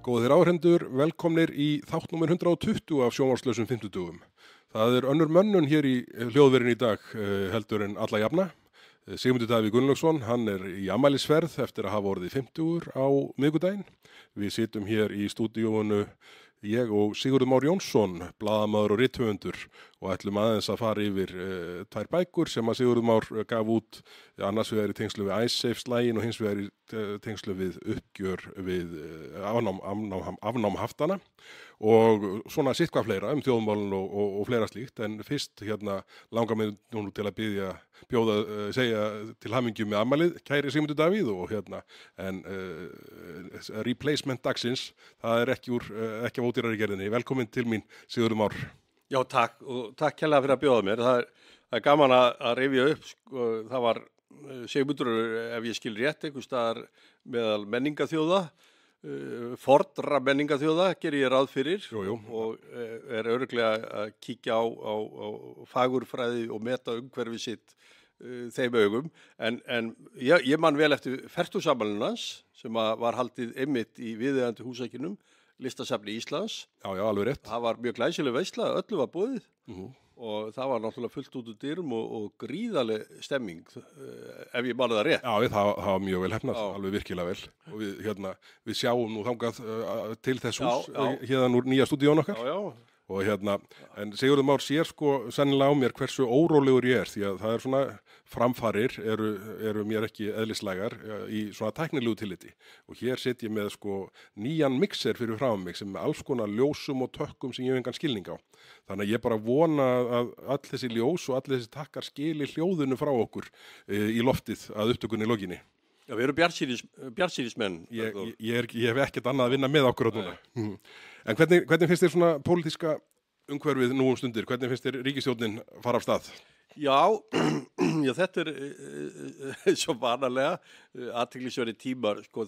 Góðir áhrendur, velkomnir í þátt númer 120 af sjónvarslausum 50. Það önnur mönnun hér í hljóðverin í dag heldur en alla jafna. Sigmundur Davíð Gunnlaugsson, hann í afmælisferð eftir að hafa orðið 50 á miðvikudaginn. Við sitjum hér í stúdíóinu, ég og Sigurður Már Jónsson, blaðamaður og rithöfundur, og ætlum aðeins að fara yfir tvær bækur sem að Sigurður Már gaf út, annars vegar í tengslu við Icesave-slægin og hins vegar í tengslu við uppgjör við afnám haftana og svona sitthvað fleira þjóðmálin og fleira slíkt. En fyrst langar mig nú til að segja til hamingju með afmælið, kæri Sigmundur Davíð, og en replacement dagsins, það ekki af ódýrari gerðinni. Velkomin til mín, Sigurður Már. Já, takk, og takk kærlega fyrir að bjóða mér. Það gaman að rifja upp, sko, það var Sigmundur, ef ég skil rétt, einhvers staðar meðal menningaþjóða, fornra menningaþjóða, gerir ég ráð fyrir. Jú. Og örugglega að kíkja á fagurfræði og meta umhverfi sitt þeim augum. En ég man vel eftir fertugsafmælinu hans, sem var haldið einmitt í viðeigandi húsækjunum, Listasafni Íslands. Já, alveg rétt. Það var mjög glæsileg veisla, öllu var boðið. Og það var náttúrulega fullt út úr dyrum og gríðarleg stemming, ef ég manið það rétt. Já, það var mjög vel hefnað, alveg virkilega vel. Og við sjáum nú þangað til þess hús, hérna úr nýja stúdíón okkar. Já. Og en Sigurður Már sér sko sennilega á mér hversu órólegur ég því að það svona framfarir eru mér ekki eðlislægar í svona tæknilegu tilliti. Og hér sit ég með sko nýjan mixer fyrir frá mig sem með alls konar ljósum og tökkum sem ég hef engan skilning á. Þannig að ég bara vona að all þessi ljós og all þessi takkar skili hljóðinu frá okkur í loftið að upptökunni í lokinni. Já, við erum bjartsýnismenn. Ég hef ekkert annað að vinna með okkur á núna. En hvernig finnst þér svona pólitíska umhverfið nú stundir? Hvernig finnst þér ríkisstjórnin fara af stað? Já, þetta svo vanalega athyglisverðir tímar. Sko,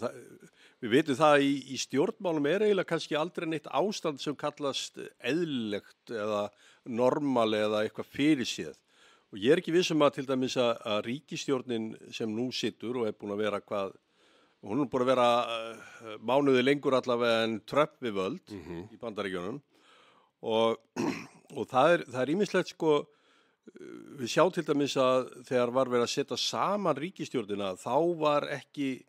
við vitum það í stjórnmálum eiginlega kannski aldrei neitt ástand sem kallast eðlilegt eða normal eða eitthvað fyrirséð. Og ég ekki vissum að til dæmis að ríkisstjórnin sem nú situr og búin að vera hún búin að vera mánuði lengur allavega en Trump við völd í Bandaríkjunum og það ýmislegt sko, við sjá til dæmis að þegar var verið að setja saman ríkisstjórnina þá var ekki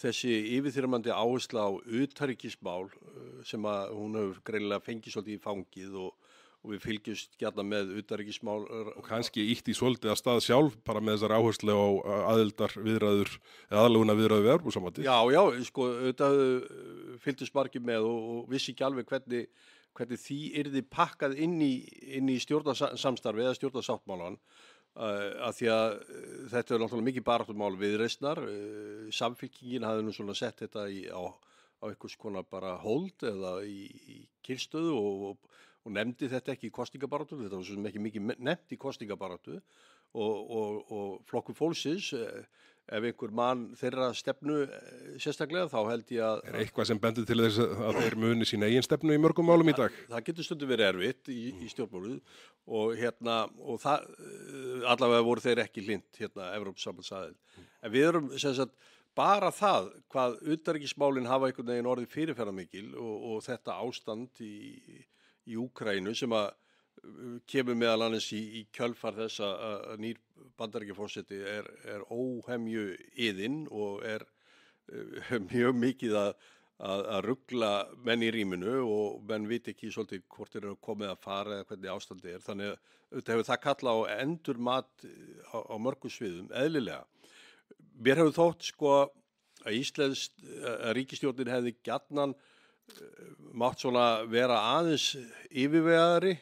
þessi yfirþyrmandi áhersla á utanríkismál sem að hún hefur greinilega fengið svolítið í fangið og við fylgjumst gjarnan með utanríkismál. Og kannski ítt í svolítið að stað sjálf bara með þessar áherslu á aðildarviðræður eða aðlögunarviðræður við Evrópusambandið. Já, sko, auðvitað fylgdust margir með og vissi ekki alveg hvernig því yrði pakkað inn í stjórnarsamstarfi eða stjórnarsáttmálan af því að þetta náttúrulega mikið baráttumál Viðreisnar. Samfylkingin hafði nú svona sett þetta á einhvers konar bara hold eða í kyrrstöðu og nefndi þetta ekki í kosningabaráttu, þetta var svo ekki mikið nefnt í kosningabaráttu og Flokkur fólksins, ef einhver mann þeirra stefnu sérstaklega, þá held ég að eitthvað sem bendir til þess að þeir muni sín eigin stefnu í mörgum málum í dag? Það getur stundum verið erfitt í stjórnmálu og það allavega voru þeir ekki hlynnt Evrópusambandsaðild. En við erum sem sagt bara það hvað utanríkismálin hafa einhvern veginn orðið fyrirferðarmikil og þetta ástand í Úkraínu sem að kemur meðal annars í kjölfar þess að nýr Bandaríkjaforseti er óhemju iðinn og mjög mikið að rugla menn í rýminu og menn viti ekki svolítið hvort þeir eru komið að fara eða hvernig ástandi Þannig að auðvitað hefur það kallað á endurmat á mörgum sviðum, eðlilega. Mér hefur þótt sko að ríkisstjórnin hefði gjarnan mátt svona vera aðeins yfirvegaðari.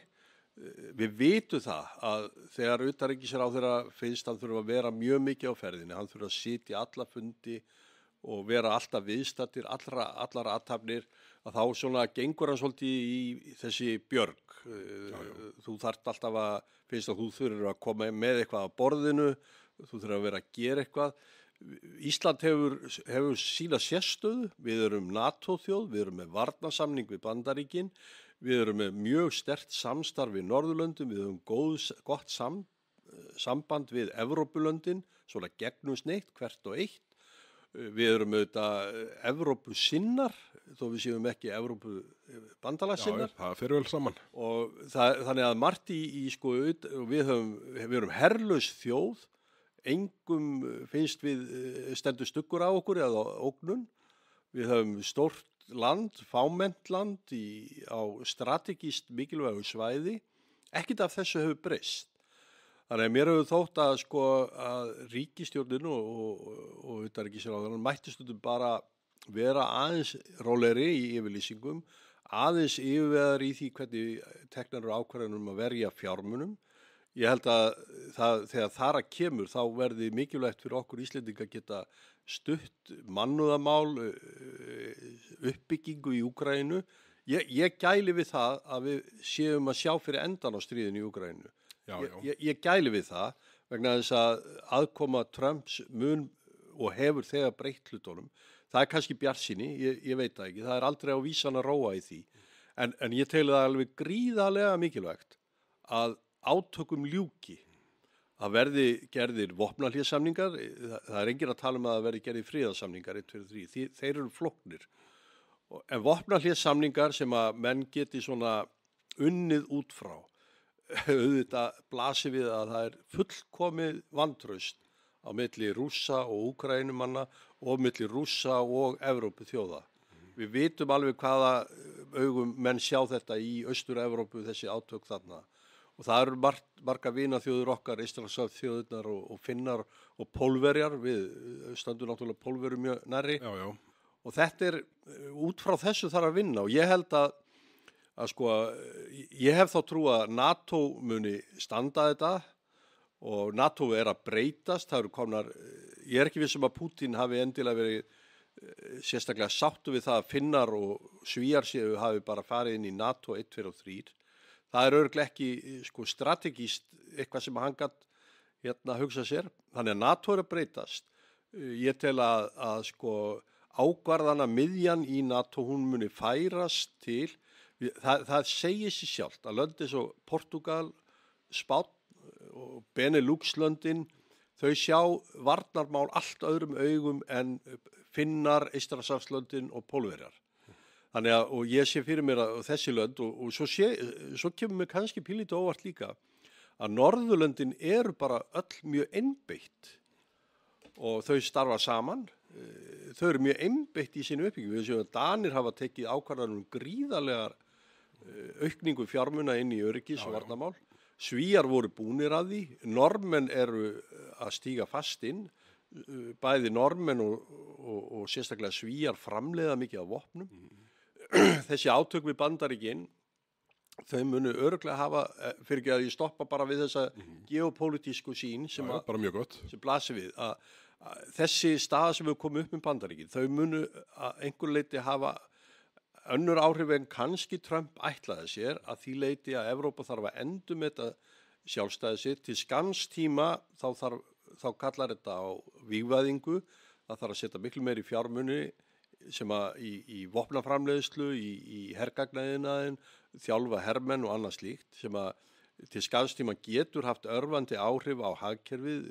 Við vitum það að þegar utanríkisráðherra finnst hann þurfa að vera mjög mikið á ferðinni, hann þurfa að sitja alla fundi og vera alltaf viðstaddir, allar athafnir, að þá svona gengur hann svolítið í þessi björg. Þú þarft alltaf finnst að þú þurfir að koma með eitthvað á borðinu, þú þurfir að vera að gera eitthvað. Ísland hefur sína sérstöðu, við erum NATO-þjóð, við erum með varnarsamning við Bandaríkin, við erum með mjög sterkt samstarf við Norðurlöndum, við höfum gott samband við Evrópulöndin, svona gegnumsneitt hvert og eitt Við erum auðvitað Evrópusinnar, þó við séum ekki Evrópubandalagssinnar. Já, það fer vel saman. Og þannig að margt sko, við erum herlaus þjóð, engum finnst við stendur stuggur á okkur eða ógnun. Við höfum stórt land, fámennt land á strategískt mikilvægu svæði. Ekkert af þessu hefur breyst. Þannig að mér hefur þótt að sko að ríkisstjórnin og utanríkisráðherrann mætti stundum bara vera aðeins rólegri í yfirlýsingum, aðeins yfirvegaðar í því hvernig teknar eru ákvarðanir að verja fjármunum. Ég held að þegar þar að kemur þá verði mikilvægt fyrir okkur Íslendinga að geta stutt mannúðamál, uppbyggingu í Úkraínu. Ég gæli við það að við séum að sjá fyrir endan á stríðinu í Úkraínu. Já. Ég gæli við það vegna þess að aðkoma Trumps mun og hefur þegar breytt hlutunum. Það kannski bjartsýni, ég veit það ekki. Það aldrei á vísan að róa í því. En ég tel það alveg gríðarlega mikilvægt að átökum ljúki. Það verði gerðir vopnahléssamningar. Það enginn að tala að það verði gerðir friðarsamningar 1, 2, 3. Þeir eru flóknir. En vopnahléssamningar sem að menn geti svona unnið út frá. Auðvitað blasir við að það fullkomið vantraust á milli Rússa og Úkraínumanna og milli Rússa og Evrópu þjóða. Við vitum alveg hvaða augum menn sjá þetta í Austur-Evrópu, þessi átök þarna. Og það eru margar vinaþjóður okkar, Eystrasaltsþjóðirnar og Finnar og Pólverjar, við stöndum náttúrulega Pólverjum mjög nærri. Já. Og þetta út frá þessu þarf að vinna og ég held að sko, ég hef þá trú að NATO muni standa þetta og NATO að breytast, það eru komnar, ég ekki viss að Putin hafi endilega verið sérstaklega sáttu við það að Finnar og Svíar séu hafi bara farið inn í NATO 1, 2 og 3. Það örugglega ekki sko strategíst eitthvað sem hann gat hugsa sér, þannig að NATO að breytast. Ég tel að sko ákvarðana miðjan í NATO hún muni færast til. Það segir sér sjálft að lönd eins og Portúgal, Spánn og Benelux-löndin, þau sjá varnarmál allt öðrum augum en Finnar, Eystrasaltslöndin og Pólverjar. Þannig að, og ég sé fyrir mér að þessi lönd og svo kemur mér kannski pínlítið óvart líka að Norðurlöndin eru bara öll mjög einbeitt og þau starfa saman. Þau eru mjög einbeitt í sínu uppbyggingu. Við séum að Danir hafa tekið ákvarðanir gríðarlegar aukningu fjármuna inn í öryggis og varnarmál. Svíar voru búnir að því. Normenn eru að stíga fast inn. Bæði Normenn og sérstaklega Svíar framleiða mikið af vopnum. Þessi átök við Bandaríkin, þau munu örugglega hafa, fyrir ekki að ég stoppa bara við þessa geopólitísku sín sem blasir við að þessi staða sem við komum upp með Bandaríkin, þau munu að einhver leiti hafa önnur áhrif en kannski Trump ætlaði sér að því leiti að Evrópa þarf að endurmeta sjálfstæði sitt til skamms tíma þá kallar þetta á vígvæðingu, það þarf að setja miklu meiri fjármuni sem að í vopnaframleiðslu, í hergagnaðinaðin, þjálfa hermenn og annað slíkt sem að til skamms tíma getur haft örvandi áhrif á hagkerfið,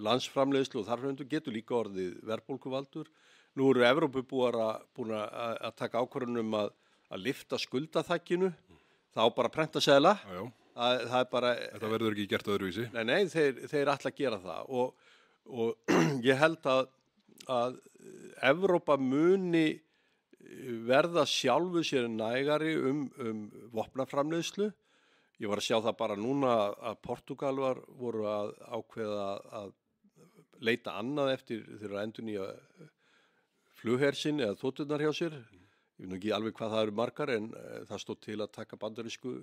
landsframleiðslu og þarfum getur líka orðið verðbólguvaldur. Nú eru Evrópubúar búin að taka ákvörðun að lyfta skuldaþakkinu, þá bara prenta seðla. Það bara, þetta verður ekki gert öðruvísi. Nei, þeir ætla að gera það og ég held að Evrópa muni verða sjálfu sér nægari vopnaframleiðslu. Ég var að sjá það bara núna að Portúgal voru að ákveða að leita annað eftir þeirra endurnýja flughersinn eða þoturnar hjá sér. Ég veit ekki alveg hvað það eru margar en það stóð til að taka bandarísku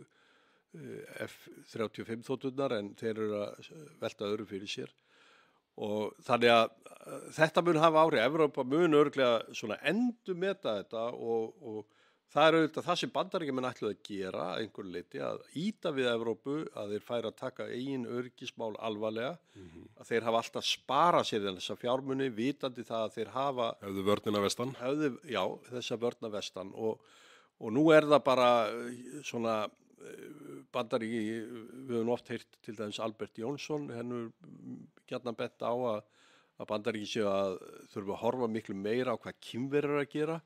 F-35 þoturnar en þeir eru að velta öðru fyrir sér. Og þannig að þetta mun hafa áhrif. Evrópa mun örugglega svona endurmeta þetta og það er auðvitað það sem Bandaríkjamenn ætluðu að gera að einhverju leyti, að ýta við Evrópu að þeir færu að taka eigin öryggismál alvarlega, að þeir hafa alltaf sparað sér þessa fjármuni, vitandi það að þeir hafa Höfðu vörnina vestan. Já, þessa vörna vestan og nú er það bara svona Bandaríki, við höfum oft heyrt til dæmis Albert Jónsson, hennur gjarnan bent á að Bandaríkin séu að þurfa að horfa miklu meira á hvað Kínverjar eru að gera.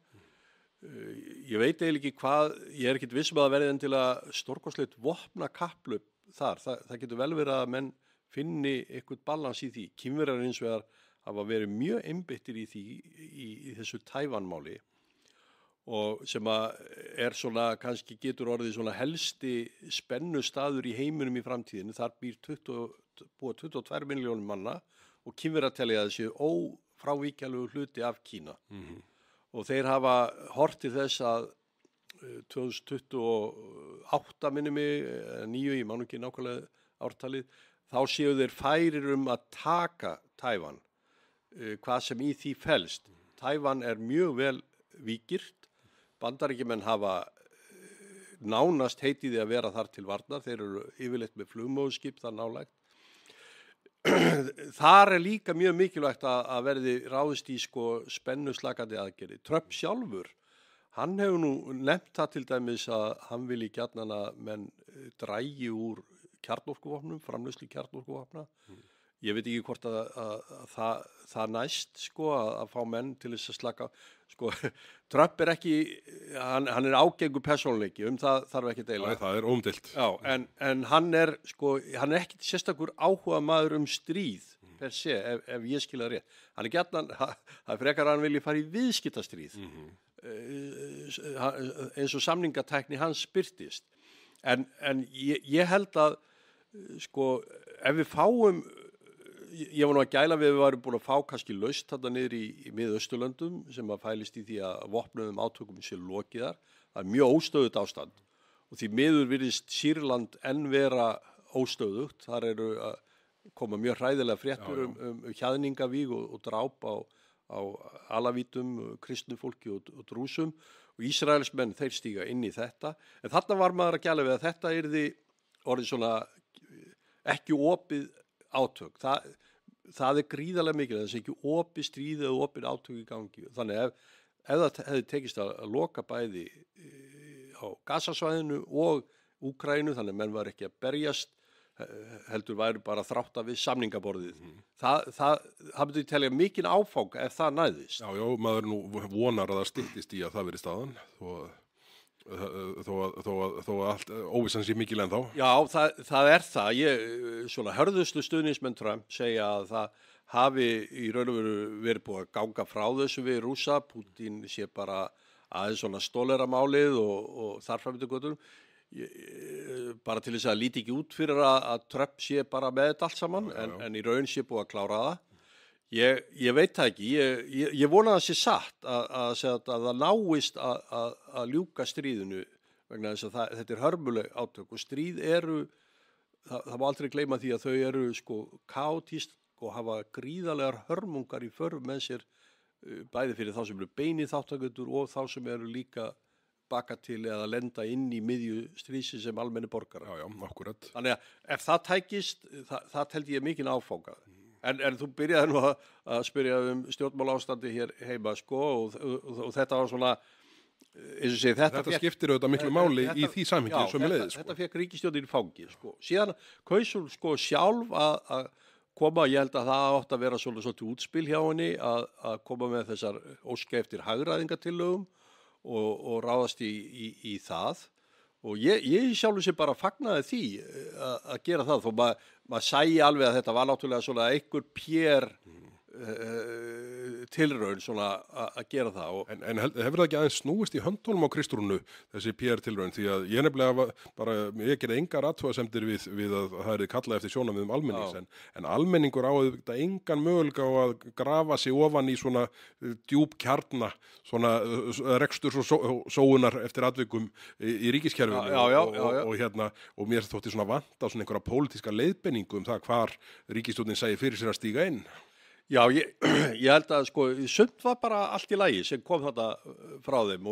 Ég veit eiginlega ekki hvað, ég er ekkert viss að verði endilega stórkostlegt vopnakapphlaup þar. Það getur vel verið að menn finni eitthvað balans í því. Kínverjar hins vegar hafa verið mjög einbeittir í því í þessu Tævanmáli og sem að svona kannski getur orðið svona helsti spennustaður í heiminum í framtíðinu. Þar búa 22 milljónir manna og Kínverjar telja að þessi ófrávíkjanlegu hluti af Kína. Og þeir hafa horft til þess að 2028 minni mig, 9, ég man ekki nákvæmlega ártalið, þá séu þeir færir að taka Tævan, hvað sem í því felst. Tævan er mjög vel vígirt, Bandaríkjamenn hafa nánast heitið að vera þar til varnar, þeir eru yfirleitt með flugmóðskip þar nálægt. Þar er líka mjög mikilvægt að verði ráðist í spennuslakandi aðgerðir. Trump sjálfur, hann hefur nú nefnt það til dæmis að hann vilji gjarnan að menn drægi úr kjarnorkuvopnum, framleiðslu kjarnorkuvopna. Ég veit ekki hvort að það næst að fá menn til þess að slaka. Trump er ekki, hann er ágengur persónuleiki, það þarf ekki að deila. Nei, það er óumdeilt. Já, en hann er ekki sérstakur áhuga maður stríð per se, ef ég skil það rétt. Hann er gjarnan, það er frekar að hann vilji fara í viðskiptastríð, eins og samningatækni hans birtist. En ég held að, ef við fáum, ég var nú að gæla við varum búin að fá kannski laust þarna niður í Miðausturlöndum sem að fælist í því að vopnuðum átökum sé lokið þar. Það er mjög óstöðugt ástand og því miður virðist Sýrland enn vera óstöðugt. Þar eru að koma mjög hræðilega fréttur um hjaðningavíg og dráp á alavítum, kristnu fólki og drúsum og Ísraelsmenn þeir stíga inn í þetta. En þarna var maður að gæla við að þetta yrði orðið svona ekki opið átök. Það er gríðarlega mikilvægt, það sé ekki opið stríð eða opið átök í gangi. Þannig ef það hefði tekist að loka bæði á Gazasvæðinu og Úkraínu, þannig að menn var ekki að berjast, heldur væri bara þrátta við samningaborðið. Það myndi telja mikinn áfang ef það næðist. Já, maður nú vonar að það styttist í að það veri staðan, þó að allt óvissan sé mikil en þá. Já, það er það. Svona hörðustu stuðningsmenn Trump segja að það hafi í raun og veru verið búið að ganga frá þessu við Rússa. Putin sé bara aðeins svona stólera málið og þarframöndu göttur. Bara til þess að líti ekki út fyrir að Trump sé bara með þetta allt saman, en í raun sé búið að klára það. Ég veit það ekki, ég vona að það sé satt að það náist að ljúka stríðinu vegna þess að þetta er hörmuleg átök og stríð það má aldrei gleyma því að þau eru kaotísk og hafa gríðarlegar hörmungar í för með sér bæði fyrir þá sem eru beinið þáttakendur og þá sem eru líka baka til eða lenda inn í miðju stríðsi sem almenni borgarar. Já, akkurat. Þannig að ef það tækist, það teldi ég mikinn áfanga. En þú byrjaði nú að spyrja stjórnmálaástandi hér heima og þetta var svona, eins og segi, þetta skiptir auðvitað miklu máli í því samhengi sömuleiðis. Þetta fekk ríkisstjórnin í fangi. Síðan kaus hún sjálf að koma, ég held að það átti að vera svolítið útspil hjá henni að koma með þessar óska eftir hagræðingatillögum og ráðast í það. Og ég sjálfur sér bara fagnaði því að gera það, þó maður sæi alveg að þetta var náttúrulega svona einhver tilraun svona að gera það. En hefur það ekki aðeins snúist í höndunum á Kristrúnu þessi tilraun, því að ég nefnilega ég gerði engar athugasemdir við að það er kallað eftir sjónarmiðum almennings, en almenningur á þetta engan möguleika á að grafa sig ofan í svona djúp kjarna, svona rekstur og sóunar eftir atvikum í ríkiskerfinu og mér þótti svona vant á svona einhverja pólitíska leiðbenningu það hvar ríkisstjórnin segi fyrir sér að stíga inn. Já, ég held að sumt var bara allt í lagi sem kom þetta frá þeim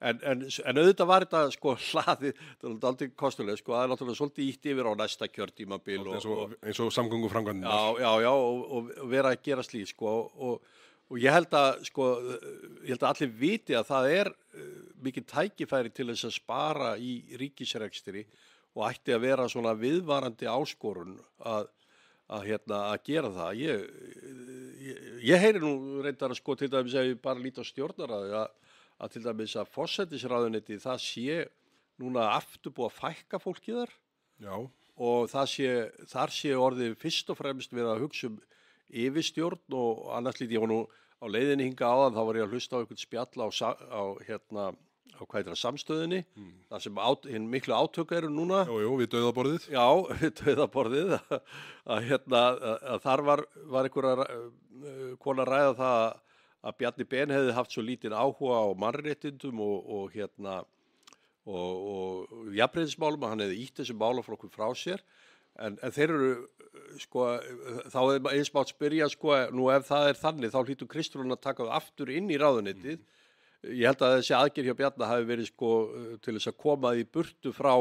en auðvitað var þetta hlaðið, það er aldrei kostuleg, það er náttúrulega svolítið ítt yfir á næsta kjörtímabil eins og samgönguframkvæmdirnar. Já, og vera að gera slíkt og ég held að allir viti að það er mikið tækifæri til þess að spara í ríkisrekstri og ætti að vera svona viðvarandi áskorun að gera það. ég heyri nú reyndar að sko til dæmis ef ég bara líti á stjórnarráðið að til dæmis að forsætisráðuneyti það sé núna aftur búið að fækka fólki þar Já, og þar sé orðið fyrst og fremst verið að hugsa yfirstjórn og annars lítið ég var nú á leiðinni hinga áðan þá var ég að hlusta á einhvern spjall á hvað heitir það, samstöðinni, þar sem hinn miklu átök eru núna. jú, við dauðaborðið. Já, við dauðaborðið, að þar var einhver kona að ræða það að Bjarni Ben hefði haft svo lítinn áhuga á mannréttindum og jafnréttismálum að hann hefði ýtt þessum málaflokkum frá sér. En þeir eru, sko, þá er eins mátt spyrja, sko, nú ef það er þannig, þá hlýtur Kristrún að taka það aftur inn í ráðuneytið. Ég held að þessi aðgerð hjá Bjarna hafi verið, sko, til þess að koma því burtu frá,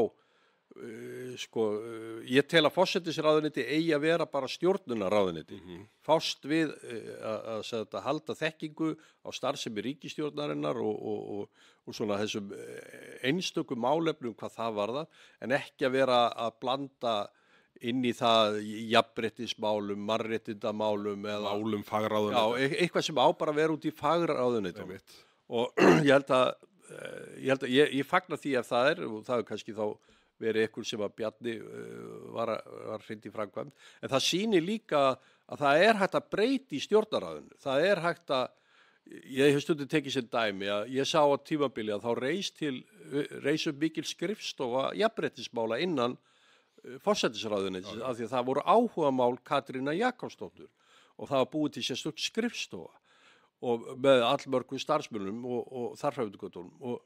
sko, ég tel að forsætisráðuneyti eigi að vera bara stjórnunarráðuneyti. Fást við að halda þekkingu á starfsemi ríkisstjórnarinnar og svona þessum einstökum málefnum hvað það varðar, en ekki að vera að blanda inn í það jafnréttismálum, mannréttindamálum eða Málum fagráðuneyta. Já, eitthvað sem á bara að vera út í fagráðuneytum. Og ég fagna því ef það og það er kannski þá verið einhver sem að Bjarni var hreint í framkvæmd. En það sýnir líka að það er hægt að breyti í stjórnarráðinu. Það er hægt að, ég hef stundum tekið sér dæmi að ég sá á tímabili að þá reis upp mikil skrifstofa jafnréttismála innan forsætisráðuneytisins af því að það voru áhugamál Katrínar Jakobsdóttur og það var búið til sérstök skrifstofa og með allmörgum starfsmönnum og þarfræðingatónum og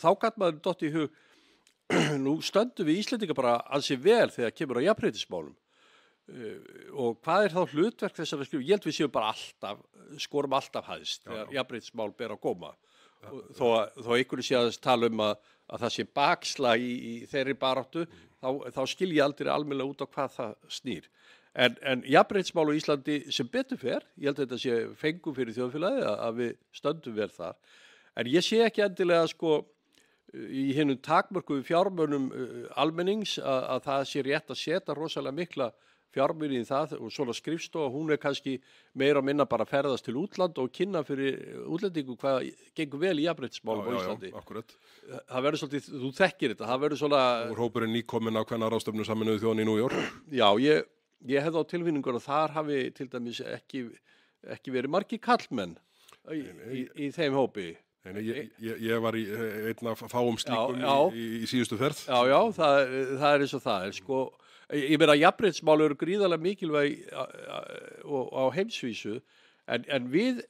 þá gat maður dottið í hug nú stöndum við Íslendinga bara ansi vel þegar kemur á jafnréttismálum og hvað er þá hlutverk þessara skrif? Ég held við séum bara skorum alltaf hæðst þegar jafnréttismál ber á góma þó einhverju sé að tala að það sé bakslag í þeirri baráttu þá skil ég aldrei almennilega út á hvað það snýr. En jafnréttismál á Íslandi sem betur fer, ég held að þetta sé fengum fyrir þjóðfélagið að við stöndum vel þar. En ég sé ekki endilega sko í hinnum takmörkuðu fjármunum almennings að það sé rétt að setja rosalega mikla fjármuni í það og svona skrifstofa, hún kannski meira og minna bara ferðast til útland og kynna fyrir útlendingu hvað gengur vel í jafnréttismálum á Íslandi. Já, akkurat. Það verður svolítið, þú þekkir þetta, það verður svona... Og hópurinn nýkominn á kvennaráðstefnu Sameinuðu þjóðanna í New York. Já, ég hefði á tilfinningur að þar hafi til dæmis ekki verið margir karlmenn í þeim hópi. Ég var í einn af fáum slíkum í síðustu ferð. Já, það er eins og það er, sko... Ég meina að jafnréttismál eru gríðarlega mikilvæg á heimsvísu en við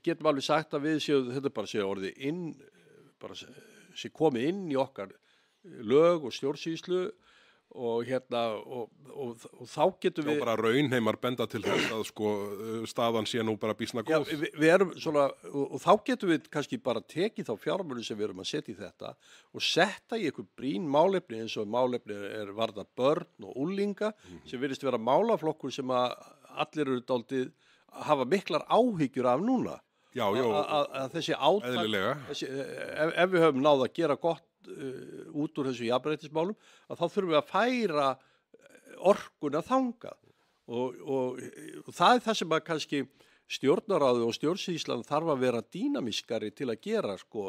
getum alveg sagt að við séum, þetta bara sé orðið sé komið inn í okkar lög og stjórnsýslu og og þá getum við... Já, bara raunheimar benda til þess að sko staðan sé nú bara býsna góð. Já, við erum svona, og þá getum við kannski bara tekið þá fjármuni sem við erum að setja í þetta og setta í einhver brýn málefni eins og málefni varða börn og unglinga sem virðist vera málaflokkur sem að allir eru dálítið hafa miklar áhyggjur af núna. Já, að þessi átak, eðlilega. Ef við höfum náð að gera gott út úr þessu jafnréttismálum að þá þurfum við að færa orkuna þangað og það er það sem að kannski stjórnarráðið og stjórnsýslan þarf að vera dýnamískari til að gera sko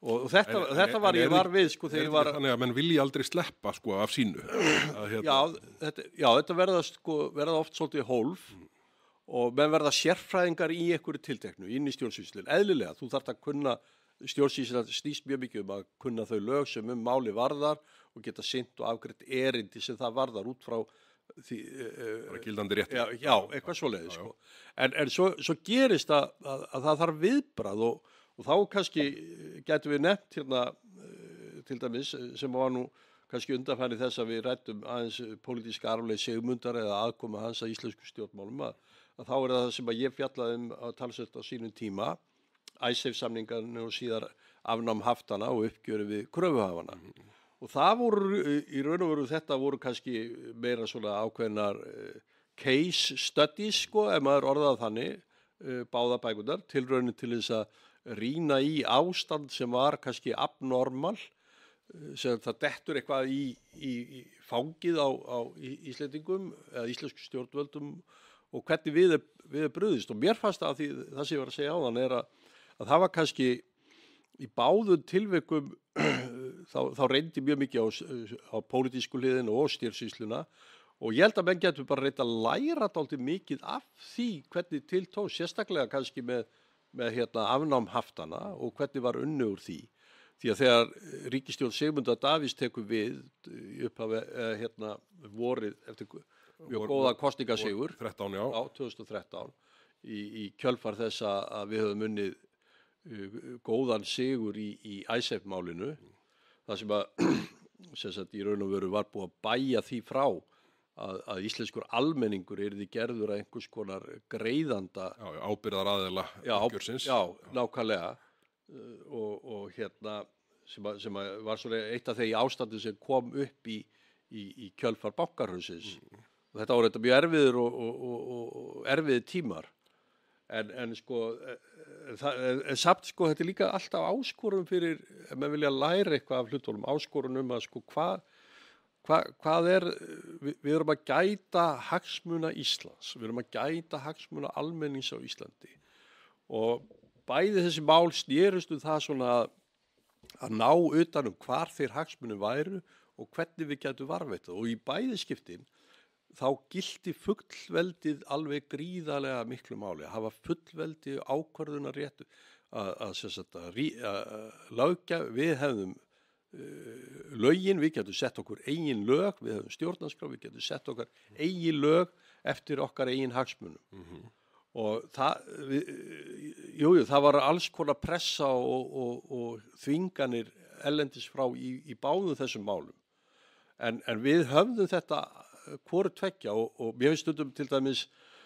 og þetta var ég var við sko þegar ég var þannig að menn vilji aldrei sleppa sko af sínu þetta verða oft svolítið hólf og menn verða sérfræðingar í einhverju tilteknu inn í stjórnsýslun eðlilega þú þarft að kunna stjórnsýslan snýst mjög mikið að kunna þau lög sem máli varðar og geta sinnt og afgreitt erindi sem það varðar út frá því gildandi rétt. Já, eitthvað svoleiðis sko. En svo gerist að það þarf viðbragð og þá kannski getum við nefnt hérna til dæmis sem var nú kannski undanfæri þess að við ræddum aðeins pólitíska arfleið Sigmundar eða aðkoma hans að íslensku stjórnmálum að þá er það sem að ég fjallaði að talsett á sínum tíma Icesave-samningarnir og síðar afnám haftana og uppgjöri við kröfuhafana. Og það voru, í raun og veru þetta voru kannski meira svona ákveðnar case studies, sko, ef maður orðað þannig, báða bækurnar, tilraunin til þess að rýna í ástand sem var kannski abnormal, sem það dettur eitthvað í fangið á Íslendingum, eða íslensku stjórnvöldum og hvernig við er brugðist og mér fannst að það sem ég var að segja áðan er að það var kannski í báðum tilvikum þá reyndi mjög mikið á pólitísku hliðinu og stjórnsýsluna og ég held að menn getur bara reynt að læra dálítið mikið af því hvernig til tókst, sérstaklega kannski með afnám haftana og hvernig var unnið úr því. Því að þegar ríkisstjórn Sigmundar Davíðs tekur við í upphafi vorið eftir mjög góða kosningasigur 2013 í kjölfar þess að við höfum unnið góðan sigur í Icesave-málinu þar sem sagt í raun og veru var búið að bæja því frá að íslenskur almenningur yrði gerður að einhvers konar greiðanda ábyrgðaraðila uppgjörsins. Já, nákvæmlega og sem var svona eitt af þeir ástandi sem kom upp í kjölfar bankahraunsins. Og þetta voru mjög erfiðir og erfiðir tímar. En samt þetta er líka alltaf áskorun fyrir, ef maður vilja læra eitthvað af hlutunum, áskorun að hvað við erum að gæta hagsmuna Íslands, við erum að gæta hagsmuna almennings á Íslandi og bæði þessi mál snerust það svona að ná utanum hvar þeir hagsmunir væru og hvernig við gætum varðveitað og í bæði skiptin þá gilti fullveldið alveg gríðarlega miklu máli, hafa fullveldi ákvörðunarréttu að löggja, við hefðum lögin, við getum sett okkur eigin lög, við hefðum stjórnarskrá, við getum sett okkar eigin lög eftir okkar eigin hagsmunum. Og það var alls konar pressa og þvinganir erlendis frá í báðum þessum málum. En við höfðum þetta hvoru tveggja og mér finnst stundum til dæmis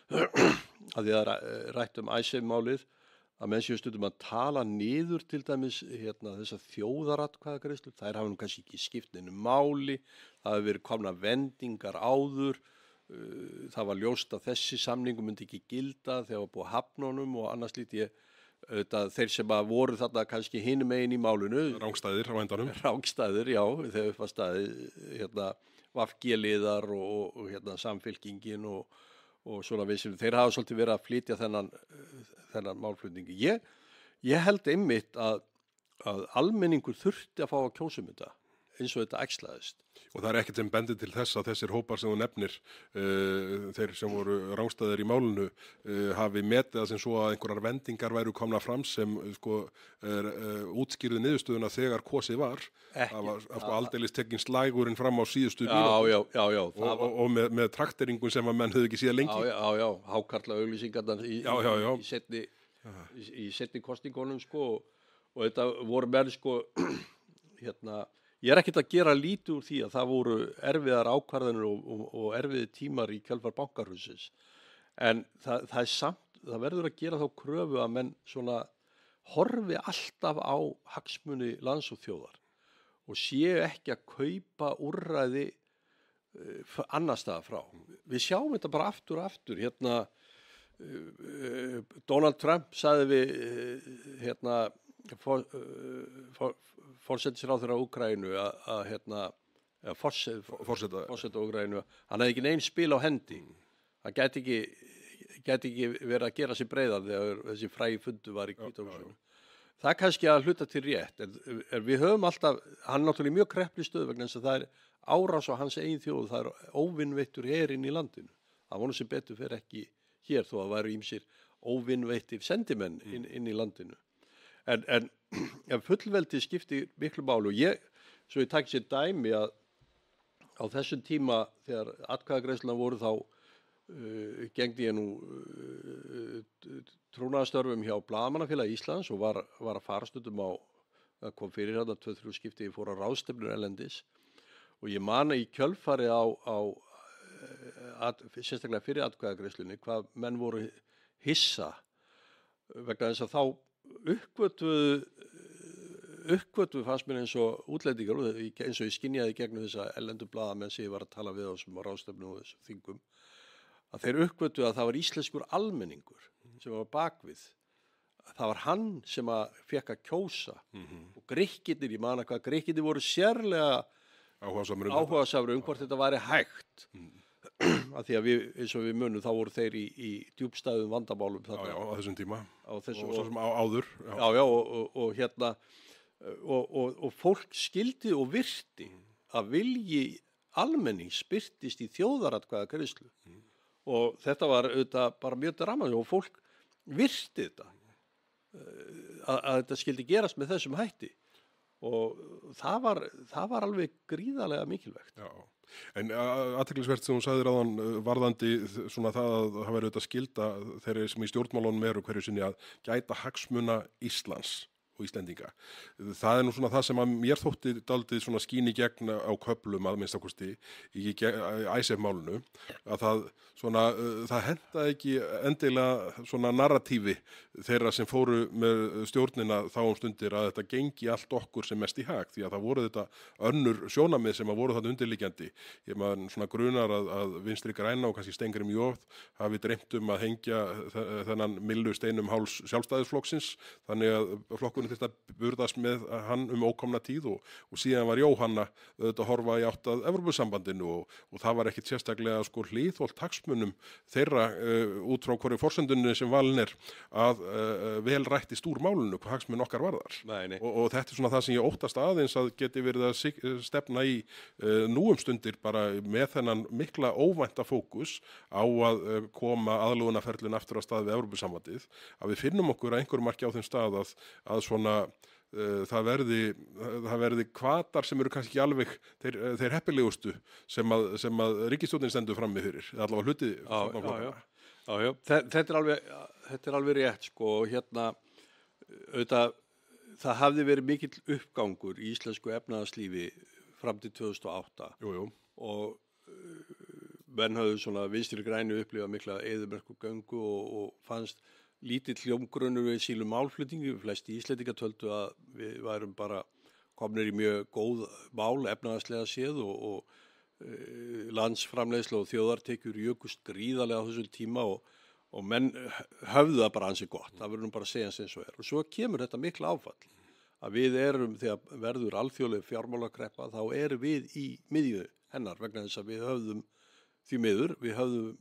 að því að rætt Icesave-málið að menn séu stundum að tala niður til dæmis þessar þjóðaratkvæðagreiðslur, þær hafa nú kannski ekki skipt neinu máli, það hafa verið komnar vendingar áður, það var ljóst að þessi samningur myndi ekki gilda þegar var búið að hafna honum og annars lítið þeir sem voru þarna kannski hinum megin í málinu. Rangstæðir á endanum. Rangstæðir, já, þegar upp að staði VG-liðar og Samfylkingin og svona við þeir hafa svolítið verið að flytja þennan málflutningi. Ég held einmitt að almenningur þurfti að fá að kjósa þetta eins og þetta æxlaðist. Og það ekkert sem bendir til þess að þessir hópar sem þú nefnir, þeir sem voru rangstæðir í málinu, hafi metið það sem svo að einhverjar vendingar væru komna fram sem útskýrðu niðurstöðuna þegar kosið var. Það var aldeilis tekinn slægurinn fram á síðustu mínútu. Já. Og með trakteringum sem að menn höfðu ekki síðan lengi. Já. Hákarla auglýsingarnar í seinni kosningunum og þetta voru menn ég ekkert að gera lítið úr því að það voru erfiðar ákvarðanir og erfiðir tímar í kjölfar bankahraunsins. En það er samt, það verður að gera þá kröfu að menn svona horfi alltaf á hagsmuni lands og þjóðar og séu ekki að kaupa úrræði annars staðar frá. Við sjáum þetta bara aftur og aftur. Donald Trump sagði við forsætisráðherra Úkraínu forseta Úkraínu hann hefði ekki neinn spil á hendi hann gæti ekki verið að gera sér breiðan þegar þessi frægi fundur var í Hvíta-húsinu. Það er kannski að hluta til rétt en við höfum alltaf hann er náttúrulega mjög kreppli stöð vegna þess að það er árás á hans eigin þjóð það er óvinveittur herinn í landinu það vonum sem betur fer ekki hér þó að væru ýmsir óvinveittir sendimenn inn í landinu. En fullveldi skiptir miklu máli og svo ég takk sér dæmi að á þessum tíma þegar atkvæðagreiðslurnar voru þá gegndi ég nú trúnaðarstörfum hjá Blaðamannafélagi Íslands og var að fara stundum það kom fyrir 2-3 skipti ég fór á ráðstefnur erlendis og ég man í kjölfari á sérstaklega fyrir atkvæðagreiðslunni hvað menn voru hissa vegna þess að þá uppgötvuðu fannst mér eins og útlendingar eins og ég skynjaði gegnum þessa erlendu blaðamenn sem ég var að tala við á þessum ráðstefnum og þessum þingum að þeir uppgötvuðu að það var íslenskur almenningur sem var bakvið það var hann sem fekk að kjósa og Grikkirnir, ég man hvað Grikkirnir voru sérlega áhugasamur hvort þetta væri hægt að því að við, eins og við munum, þá voru þeir í djúpstæðum vandamálum Já, já, á þessum tíma. á þessu, Og svo sem áður. já, og hérna og fólk skildi og virti að vilji almennings birtist í þjóðaratkvæðagreiðslu og þetta var auðvitað bara mjög dramatískt og fólk virti þetta að þetta skildi gerast með þessum hætti og það var alveg gríðarlega mikilvægt. Já, en athyglisvert sem hún sagði ráðan varðandi svona það að það verður auðvitað skilda þeirri sem í stjórnmálunum eru hverju sinni að gæta hagsmuna Íslands og Íslendinga. Það nú svona það sem að mér þótti daldið svona skín í gegn á köflum að minnstakosti í ICEF-málinu að það svona, það hentaði ekki endilega svona narratífi þeirra sem fóru með stjórnina þá stundir að þetta gengi allt okkur sem mest í hag því að það voru þetta önnur sjónamið sem að voru þarna undirliggjandi. Ég maður svona grunar að Vinstri græna og kannski Steingrímur J hafi dreymt að hengja þennan millu steinum háls sjálfstæðisflokksins þannig að flokkurinn þetta burðast með hann ókomna tíð og síðan var Jóhanna að horfa í átt að Evrópusambandinu og það var ekkit sérstaklega sko hliðholt hagsmunum þeirra út frá hverju forsendunni sem valin að vel rættist úr málinu hvað hagsmun okkar varðar. Nei. Og þetta svona það sem ég óttast aðeins að geti verið að stefna í nú stundir bara með þennan mikla óvænta fókus á að koma aðlögunarferlin aftur á stað við Evrópusambandið að við finnum okkur að einhverjum marki á þeim stað að svona það verði hvatar sem eru kannski ekki alveg þeir heppilegustu sem að ríkisstjórnin stendur frammi fyrir, allavega hluti. Já. Þetta er alveg rétt sko, hérna auðvitað það hafði verið mikill uppgangur í íslensku efnahagslífi fram til 2008. Jú. Og menn höfðu svona Vinstri grænu upplifað mikla eyðimerkurgöngu og fannst lítill hljómgrunnur við sílum málflutningi, flesti Íslendingar töldu að við værum bara komnir í mjög góð mál efnahagslega séð og landsframleiðsla og þjóðartekjur jukust gríðarlega á þessum tíma og menn höfðu það bara ansi gott, það verður nú bara að segja eins og og svo kemur þetta mikla áfall að við erum, þegar verður alþjóðleg fjármálakreppa, þá erum við í miðju hennar vegna þess að við höfðum því miður, við höfðum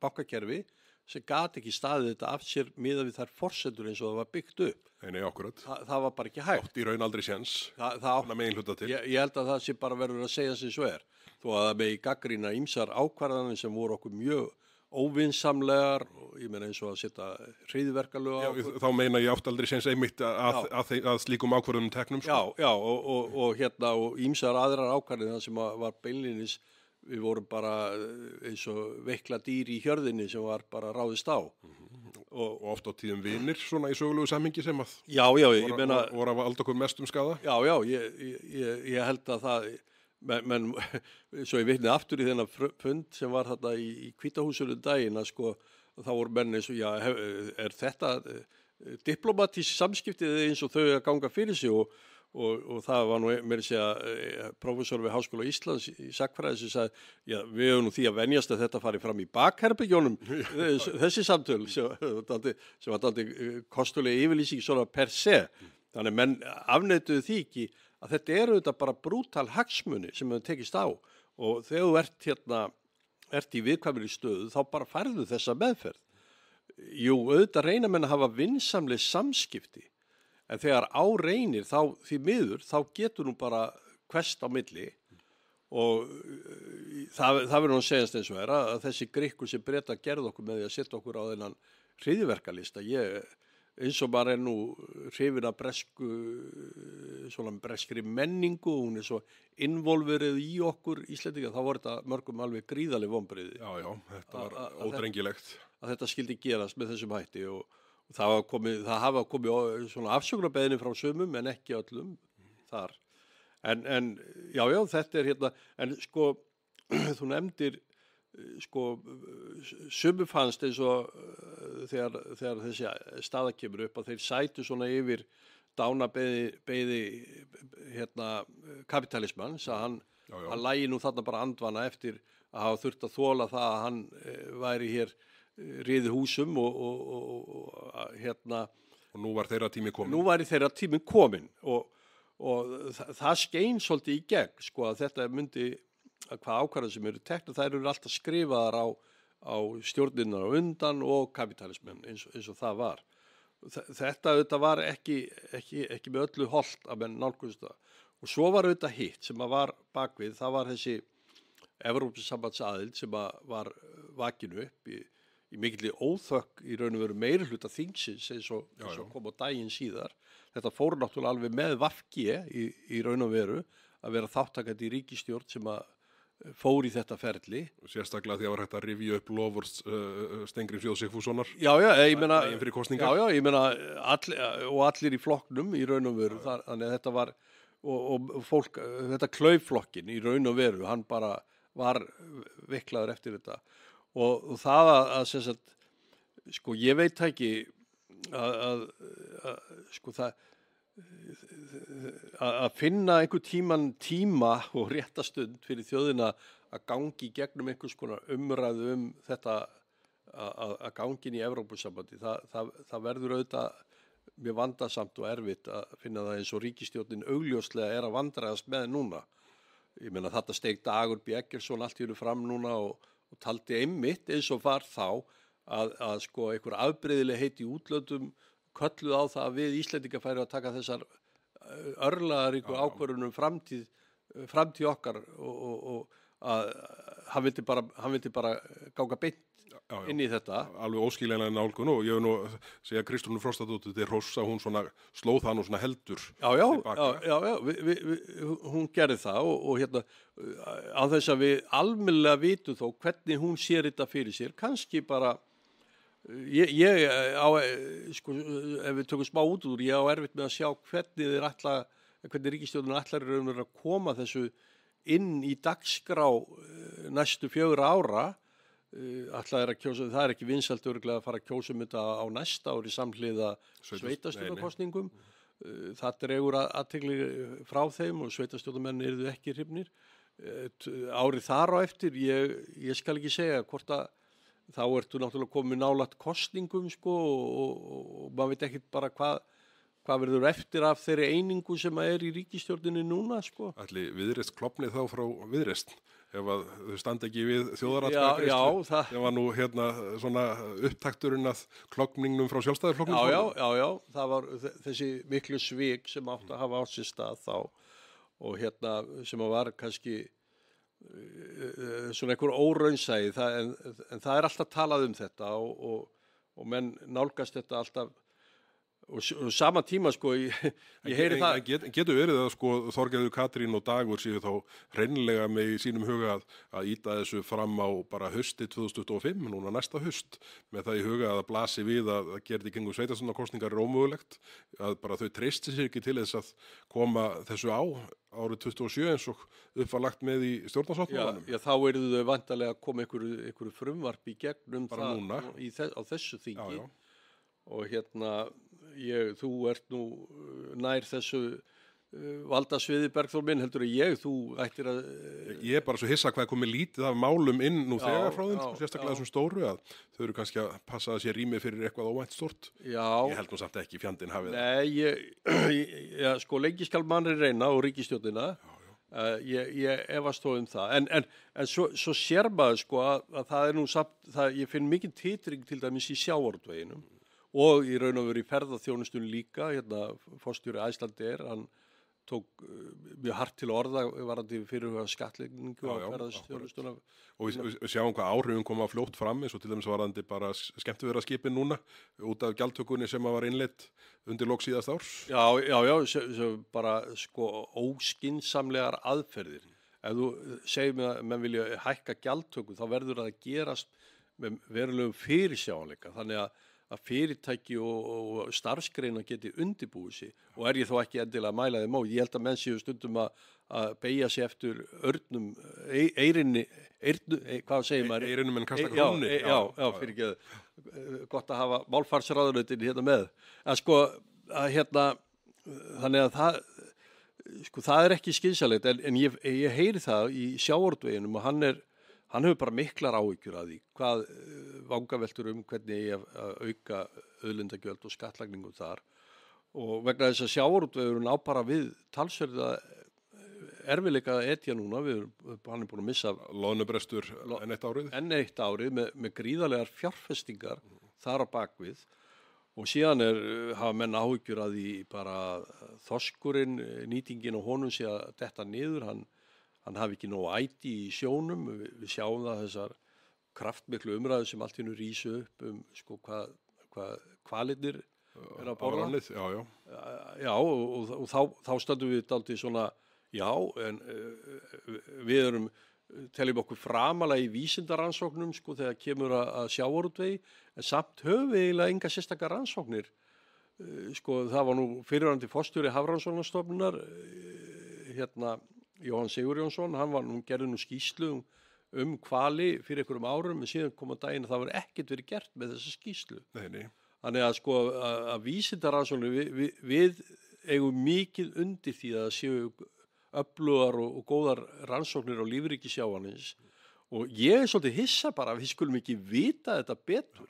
bankakerfi sem gat ekki staðið þetta af sér miðað við þær forsendur eins og það var byggt upp. Nei, akkurat. Það var bara ekki hægt. Átt í raun aldrei séns. Það megin hluta til. Ég held að það sé bara verður að segja sem svo þó að það megi gagnrýna ýmsar ákvarðanir sem voru okkur mjög óvinsamlegar og ég meina eins og að setja hryðjuverkalög á okkur. Þá meina ég átt aldrei séns einmitt að slíkum ákvarðunum teknum. Já, og ýmsar aðrar ákvarðanir sem var beinlínis við vorum bara eins og veikla dýr í hjörðinni sem var bara ráðist á. Og oft á tíðum vinir svona í sögulegu samhengi sem að ég meina voru að valda okkur mestum skaða. Já, ég held að það menn svo ég vitni aftur í þennan fund sem var þarna í Hvítahúsinu daginn að sko þá voru menn eins og er þetta diplomatísk samskiptið eins og þau að ganga fyrir sig og það var nú meira að segja prófessor við Háskóla Íslands í sagnfræði sem sagði við höfum nú því að venjast að þetta fari fram í bakherbergjónum þessi samtöl sem var dálítið kostulega yfirlýsing svona per se þannig menn afneituðu því ekki að þetta eru þetta bara brútal hagsmuni sem hefur tekist á og þegar þú ert í viðkvæmri stöðu þá bara færðu þessa meðferð. Jú, auðvitað reyna menn að hafa vinsamleg samskipti en þegar á reynir þá því miður þá getur nú bara hvest á milli og það verður nú að segjast eins og að þessi grikkur sem Bretar gerðu okkur með því að setja okkur á þennan hryðjuverkalista eins og bara nú hrifin af breskri menningu hún svo involverið í okkur Íslendinga þá voru þetta mörgum alveg gríðarleg vonbrigði. Já, þetta var ódrengilegt að þetta skildi gerast með þessum hætti og það hafa komið svona afsökunarbeðni frá sumum en ekki öllum þar. En þetta er en sko þú nefndir sko sumum fannst eins og þegar þessi staða kemur upp að þeir sætu svona yfir dánabeiði kapitalismans að hann lægi nú þarna bara andvana eftir að hafa þurft að þola það að hann væri hér riði húsum og nú var þeirra tími komin. Nú væri þeirra tími komin og það skein svolítið í gegn sko að þetta myndi hvað ákvarðanir sem eru teknar, þær eru alltaf skrifaðar á stjórnirnar á undan og kapitalismen eins og það var. Þetta auðvitað var ekki með öllu hollt að menn nálguðust það. Og svo var auðvitað hitt sem að var bakvið, það var þessi Evrópusambandsaðild sem að var vakinu upp í mikilli óþökk í raun og veru meirihluta þingsins eins og kom á daginn síðar. Þetta fór náttúrulega alveg með VG í raun og veru að vera þáttakandi í ríkisstjórn sem að fór í þetta ferli. Sérstaklega því að var hægt að rifja upp lofvörð Steingríms J. Sigfússonar. Já, ég meina, fyrir kosningar. Já, ég meina, allir í flokknum í raun og veru, þannig að þetta var, og fólk, þetta klauf flokkin í raun og veru, hann bara var veiklaður eftir þetta. Og það að sem sagt, sko, ég veit ekki sko það, að finna einhver tíma og rétta stund fyrir þjóðina að gangi gegnum einhvers konar umræðu þetta að gangin í Evrópusambandi, það verður auðvitað mjög vandasamt og erfitt að finna það eins og ríkisstjórnin augljóslega að vandræðast með núna. Ég meina þetta steig Dagur B. Eggertsson allt í hennu fram núna og taldi einmitt eins og var þá að sko einhver afbrigðilegheit í útlöndum kölluð á það að við Íslendingar færu að taka þessar örlagaríku ákvörðunum framtíð okkar og að hann vildi bara ganga beint inn í þetta. Alveg óskiljanlega nálgun og ég vil nú segja Kristrúnu Frostadóttur til hróss að hún svona slóð það nú svona heldur. Já, hún gerði það og hérna á þess að við almennilega vitum þó hvernig hún sér þetta fyrir sér, kannski bara Ég á, sko, ef við tökum smá út úr, ég á erfitt með að sjá hvernig ríkisstjórnin ætlar að koma þessu inn í dagskrá næstu 4 ára. Ætlar að kjósa, það ekki vinsælt örugglega að fara að kjósa þetta á næsta ári samhliða sveitarstjórnarkosningum. Það dregur athygli frá þeim og sveitarstjórnarmenn yrðu ekki hrifnir. Árið þar á eftir, ég skal ekki segja hvort að þá ertu náttúrulega komið nálægt kosningum sko og maður veit ekkert bara hvað verður eftir af þeirri einingu sem í ríkisstjórninni núna sko. Ætli Viðreisn klofnið þá frá Viðreisn ef að þau standa ekki við þjóðaratkvæðagreiðslu. Það var nú hérna svona upptakturinn að klofningnum frá Sjálfstæðisflokknum. Já, það var þessi miklu svik sem átti að hafa á sér stað þá og hérna sem að var kannski svona einhver óraunsæi en það alltaf talað þetta og menn nálgast þetta alltaf og sama tíma sko ég heyri það. Getur verið að sko Þorgerður Katrín og Dagur séu þá hreinlega með í sínum huga að íta þessu fram á bara hausti 2025, núna næsta haust, með það í huga að blasi við að gera í kringum sveitarstjórnarkosningar ómögulegt, að bara þau treysti sér ekki til þess að koma þessu á árið 27 eins og uppvarlagt með í stjórnarsáttmálanum. Já, þá yrðu þau vantarlega að koma einhverju frumvarp í gegnum bara það núna. Á þessu þingi. Já. Og hérna þú ert nú nær þessu valdasviði Bergþór minn heldur þú ættir að Ég bara svo hissa hvað komið lítið af málum inn nú þegar frá þeim, sérstaklega þessum stóru að þau eru kannski að passa að sé rými fyrir eitthvað óvænt stort. Já. Ég held nú samt ekki fjandinn hafið Nei, sko lengi skal mannri reyna og ríkisstjórnina. Ég efast þó það en svo sér maður sko að það nú samt, ég finn mikið titring til dæmis í sjávarútveginum og í raun og veru í ferðaþjónustunni líka, hérna forstjóri Icelandair, hann tók mjög hart til orða varðandi fyrirhugaða skattlegningu á ferðaþjónustuna. Og við sjáum hvað áhrifin koma fljótt fram eins og til dæmis varðandi bara skemmtiferðaskipin núna út af gjaldtökunni sem var innleidd undir lok síðast árs. Já, bara sko óskynsamlegar aðferðir. Ef þú segir mig að menn vilja hækka gjaldtöku þá verður það að gerast með verulegum fyrirsjáanleika, þannig að fyrirtæki og starfsgreina geti undirbúið sig og ég þó ekki endilega að mæla þeim á. Ég held að menn séu stundum að beygja sig eftir örnum, hvað segir maður? Eirinum en kasta krónni. Já, fyrir ekki, gott að hafa málfarsráðunautin hérna með. En sko, þannig að það ekki skynsamlegt en ég heyri það í sjávarútveginum og hann hefur bara miklar áhyggjur af því hvað vangaveltur hvernig ég að auka auðlindagjöld og skattlagningu þar og vegna þess að sjávarútvegurinn á bara við talsverða erfiðleika að etja núna, hann búin að missa Loðnubrestur enn eitt árið. enn eitt árið með gríðarlegar fjárfestingar þar á bakvið og síðan hafa menn áhyggjur að því bara þorskurinn, nýtingin og honum sé að detta niður, hann hafi ekki nógu æti í sjónum, við sjáum það þessar kraftmiklu umræðu sem allt hérna rísu upp sko hvað hvalirnir að borða. Afránið, já. Já, og þá stöndum við dálítið svona, já, en við teljum okkur framalega í vísindaransóknum sko þegar kemur að sjávarútvegi, en samt höfum við eiginlega enga sérstakar rannsóknir. Sko það var nú fyrrverandi forstjóri Hafrannsóknastofnunar, Jóhann Sigurjónsson, hann gerði nú skýrslu hvali fyrir einhverjum árum, en síðan kom á daginn að það var ekkert verið gert með þessa skýrslu. Nei. Þannig að sko að vísindaransóknir, við eigum mikið undir því að séu öflugar og góðar rannsóknir á lífríki sjávarins og ég svolítið hissa bara að við skulum ekki vita þetta betur.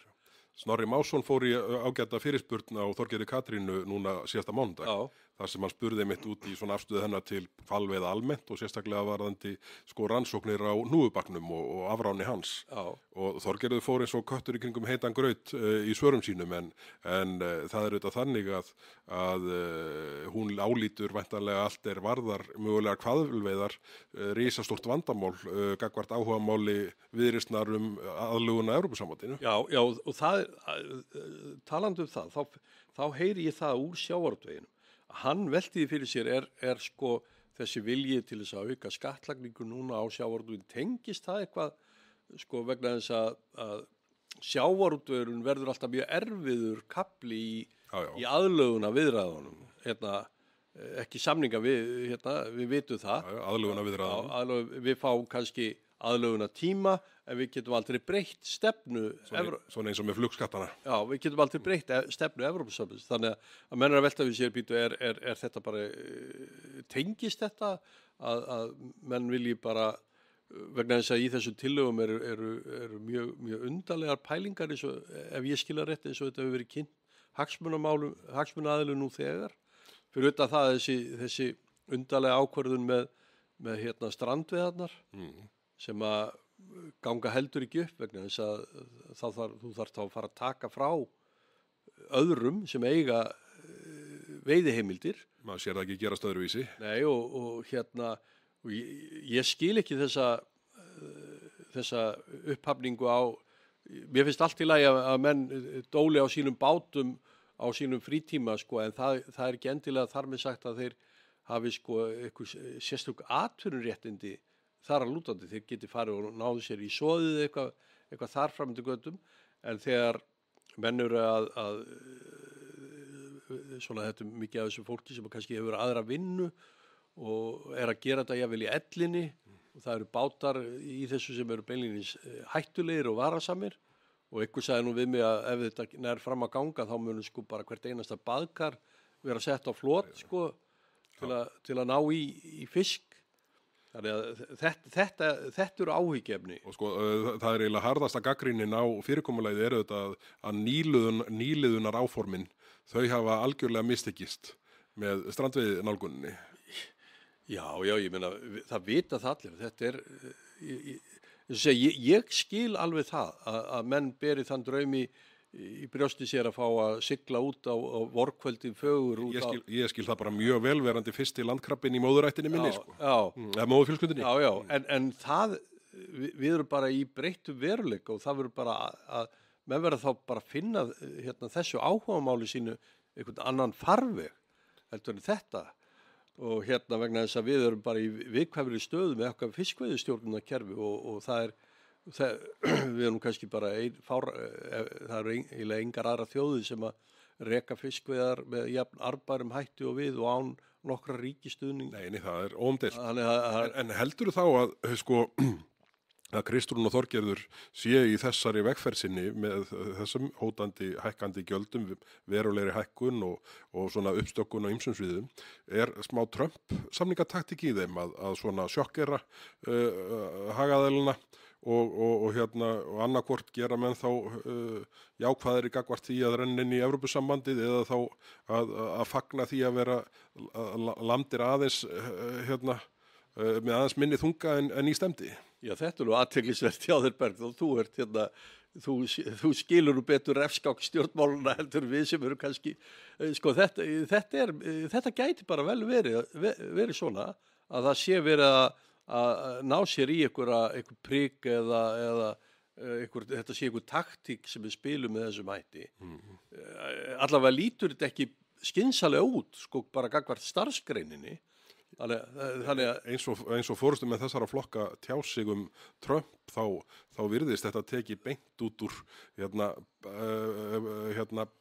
Snorri Másson fór í ágæta fyrirspurn á Þorgerði Katrínu núna síðasta mánudag. Já. Þar sem hann spurði mitt út í svona afstöðu hennar til hvalveiða almennt og sérstaklega varðandi sko rannsóknir á hnúfubakknum og afráni hans. Já. Og Þorgerður fór eins og köttur í kringum heitan graut í svörum sínum en það er auðvitað þannig að hún álítur væntanlega allt varðar mögulega hvalveiðar risastórt vandamál gagnvart áhugamáli Viðreisnar aðlögun að Evrópusambandinu. Já, og það talandi það, þá heyri ég það úr sjávarútveginum. Hann veltiði fyrir sér er sko þessi vilji til þess að auka skattlagningu núna á sjávarútveginn, tengist það eitthvað sko vegna þess að sjávarútvegurinn verður alltaf mjög erfiður kafli í aðlöguna viðræðunum, ekki samninga við vitum það. Aðlöguna viðræðunum. Við fáum kannski aðlöguna tíma en við getum aldrei breytt stefnu svona eins og með flugskattana. Já, við getum aldrei breytt stefnu Evrópusambandsins, þannig að menn að velta við sér býtu er þetta bara tengist þetta að menn vilji bara vegna þess að í þessum tillögum eru mjög undarlegar pælingar eins og ef ég skilja rétt eins og þetta hefur verið kynnt hagsmunaaðilum nú þegar fyrir utan það þessi undarlega ákvörðun með strandveiðarnar sem að ganga heldur ekki upp vegna þess að þú þarft að fara að taka frá öðrum sem eiga veiðiheimildir. Maður sér það ekki gerast öðruvísi. Nei og ég skil ekki þessa upphafningu mér finnst allt í lagi að menn dóli á sínum bátum á sínum frítíma sko en það er ekki endilega þar með sagt að þeir hafi sko eitthvað sérstök atvinnuréttindi þar að lútandi, þeir geti farið og náðu sér í soðið eitthvað þar fram til göttum, en þegar menn eru að svona þetta mikið af þessu fólki sem kannski hefur aðra vinnu og að gera þetta jafnvel í ellinni og það eru bátar í þessu sem eru beinlínis hættulegir og varasamir og einhver sagði nú við mig að ef þetta nær fram að ganga þá munum sko bara hvert einasta baðkar vera sett á flot sko til að ná í fisk. Þannig að þetta eru áhyggjefni. Og sko það er eiginlega harðasta gagnrýnin á fyrirkomulagið auðvitað að nýliðunar áformin þau hafa algjörlega mistekist með strandveiðinálguninni. Já, ég meina það vita það allir. Þetta ég skil alveg það að menn beri þann draumi í brjósti sér að fá að sigla út á vorkvöldin fögur út ég skil það bara mjög velverandi fyrsti landkrabbin í móðurættinni minni sko. Eða móðurfjölskyldunni. Já, en það við erum bara í breyttu veruleika og það verður bara að menn verður þá bara að finna þessu áhugamáli sínu einhvern annan farveg heldur en þetta og vegna þess að við erum bara í viðkvæmri stöðu með okkar fiskveiðistjórnunarkerfi og við erum kannski bara það eru eiginlega engar aðra þjóðir sem að reka fiskveiðar með jafn arðbærum hætti og við og án nokkra ríkistuðning. Nei, það er óumdeilt. En heldur þá að sko að Kristrún og Þorgerður sé í þessari vegferð sinni með þessum hótandi hækkandi gjöldum, verulegri hækkun og svona uppstokkun á ýmsum sviðum, smá Trump samningataktík í þeim að svona sjokkera hagaðilina og annarkvort gera menn þá jákvæðir í gagnvart því að renna inn í Evrópusambandið eða þá að fagna því að vera landir aðeins með aðeins minni þunga en í stemdi. Já, þetta nú athyglisvert hjá þér Berg og þú ert hérna, þú skilur nú betur refskák stjórnmáluna heldur við sem eru kannski, sko þetta gæti bara vel verið svona að það sé verið að ná sér í einhver prik eða þetta sé einhver taktík sem við spilum með þessum hætti. Allavega lítur þetta ekki skynsalega út, sko bara gagnvart starfsgreininni. Þannig að eins og fórustu með þessara flokka tjá sig Trump þá virðist þetta teki beint út úr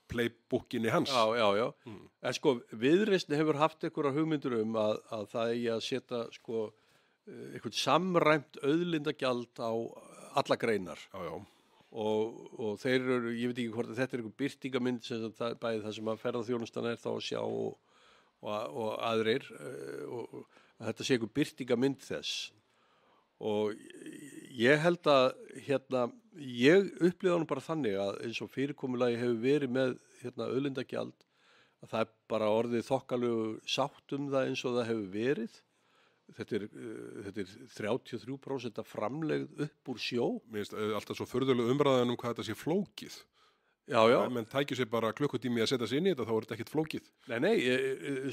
playbookinni hans. Já. En sko Viðreisn hefur haft einhverja hugmyndur að það eigi að setja sko eitthvað samræmt auðlindagjald á alla greinar. Já. Og þeir eru, ég veit ekki hvort þetta er einhver birtingamynd sem bæði það sem að ferðaþjónustan er þá að sjá og aðrir og þetta sé einhver birtingamynd þess og ég held að ég upplýði hann bara þannig að eins og fyrirkomulagi hefur verið með auðlindagjald að það er bara orðið þokkalegu sátt það eins og það hefur verið. Þetta er 33% framlegð upp úr sjó. Mér finnst alltaf svo furðuleg umræðan hvað þetta sé flókið. Já. Menn tækir sér bara klukkutími að setja sig inn í þetta, þá er þetta ekkert flókið. Nei,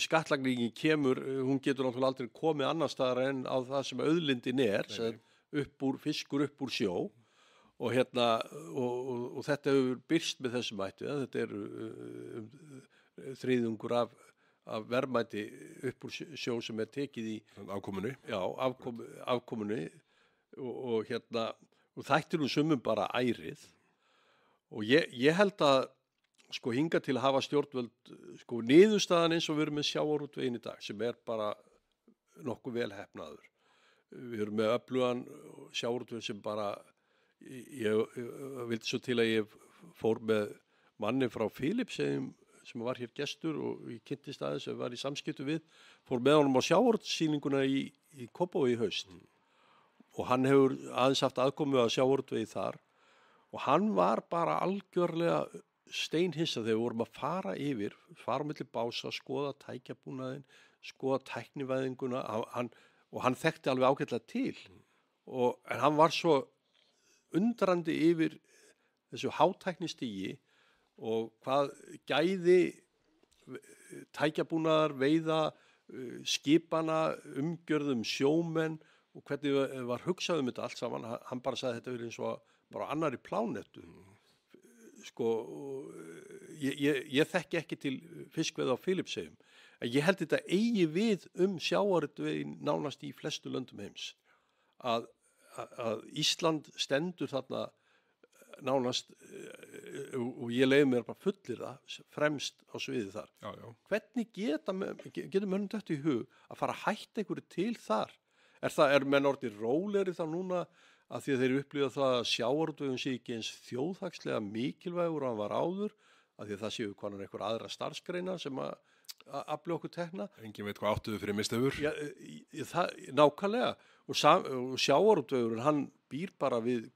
skattlagningin kemur, hún getur náttúrulega aldrei komið annar staðar en á það sem auðlindin fiskur upp úr sjó og og þetta hefur birst með þessum hætti, þetta er þriðjungur af verðmæti upp úr sjó sem er tekið í afkomunni. Já, afkomunni og þættir sumum bara ærið. Og ég held að sko hinga til að hafa stjórnvöld sko niðurstaðan eins og við erum með sjávarútveginn í dag sem er bara nokkuð vel heppnaður. Við erum með öflugan sjávarútveg sem bara ég vildi svo til að ég fór með manni frá Philips sem var hér gestur og ég kynntist aðeins sem var í samskiptu við, fór með honum á sjávarútvegssýninguna í Kópavogi í haust og hann hefur aðeins haft aðkomu að sjávarútvegi þar. Og hann var bara algjörlega steinhissa þegar við vorum að fara á milli bása, skoða tækjabúnaðinn, skoða tæknivæðinguna og hann þekkti alveg ágætlega til. En hann var svo undrandi yfir þessu hátæknistigi og hvað gæði tækjabúnaðar, veiða, skipana, umgjörðum sjómenn og hvernig var hugsað þetta allt saman. Hann bara sagði þetta verið eins og bara annarri plánettu. Sko, ég þekki ekki til fiskveiða á Filippseyjum, en ég held þetta eigi við sjávarútveginn nánast í flestu löndum heims. Að Ísland stendur þarna nánast, og ég leiði mér bara fullir það, fremst á sviði þar. Já. Hvernig getur mönnum þetta í hug að fara að hætta einhverju til þar? Er menn orðið rólegri þá núna að því að þeir upplifa það að sjávarútvegurinn sé ekki eins þjóðhagslega mikilvægur og hann var áður, að því að það séu hvaðan einhver aðra starfsgreina sem að afli okkur tekna. Engin veit hvað áttuðu fyrir mistöfur. Já, nákvæmlega. Og sjávarútvegurinn, hann býr bara við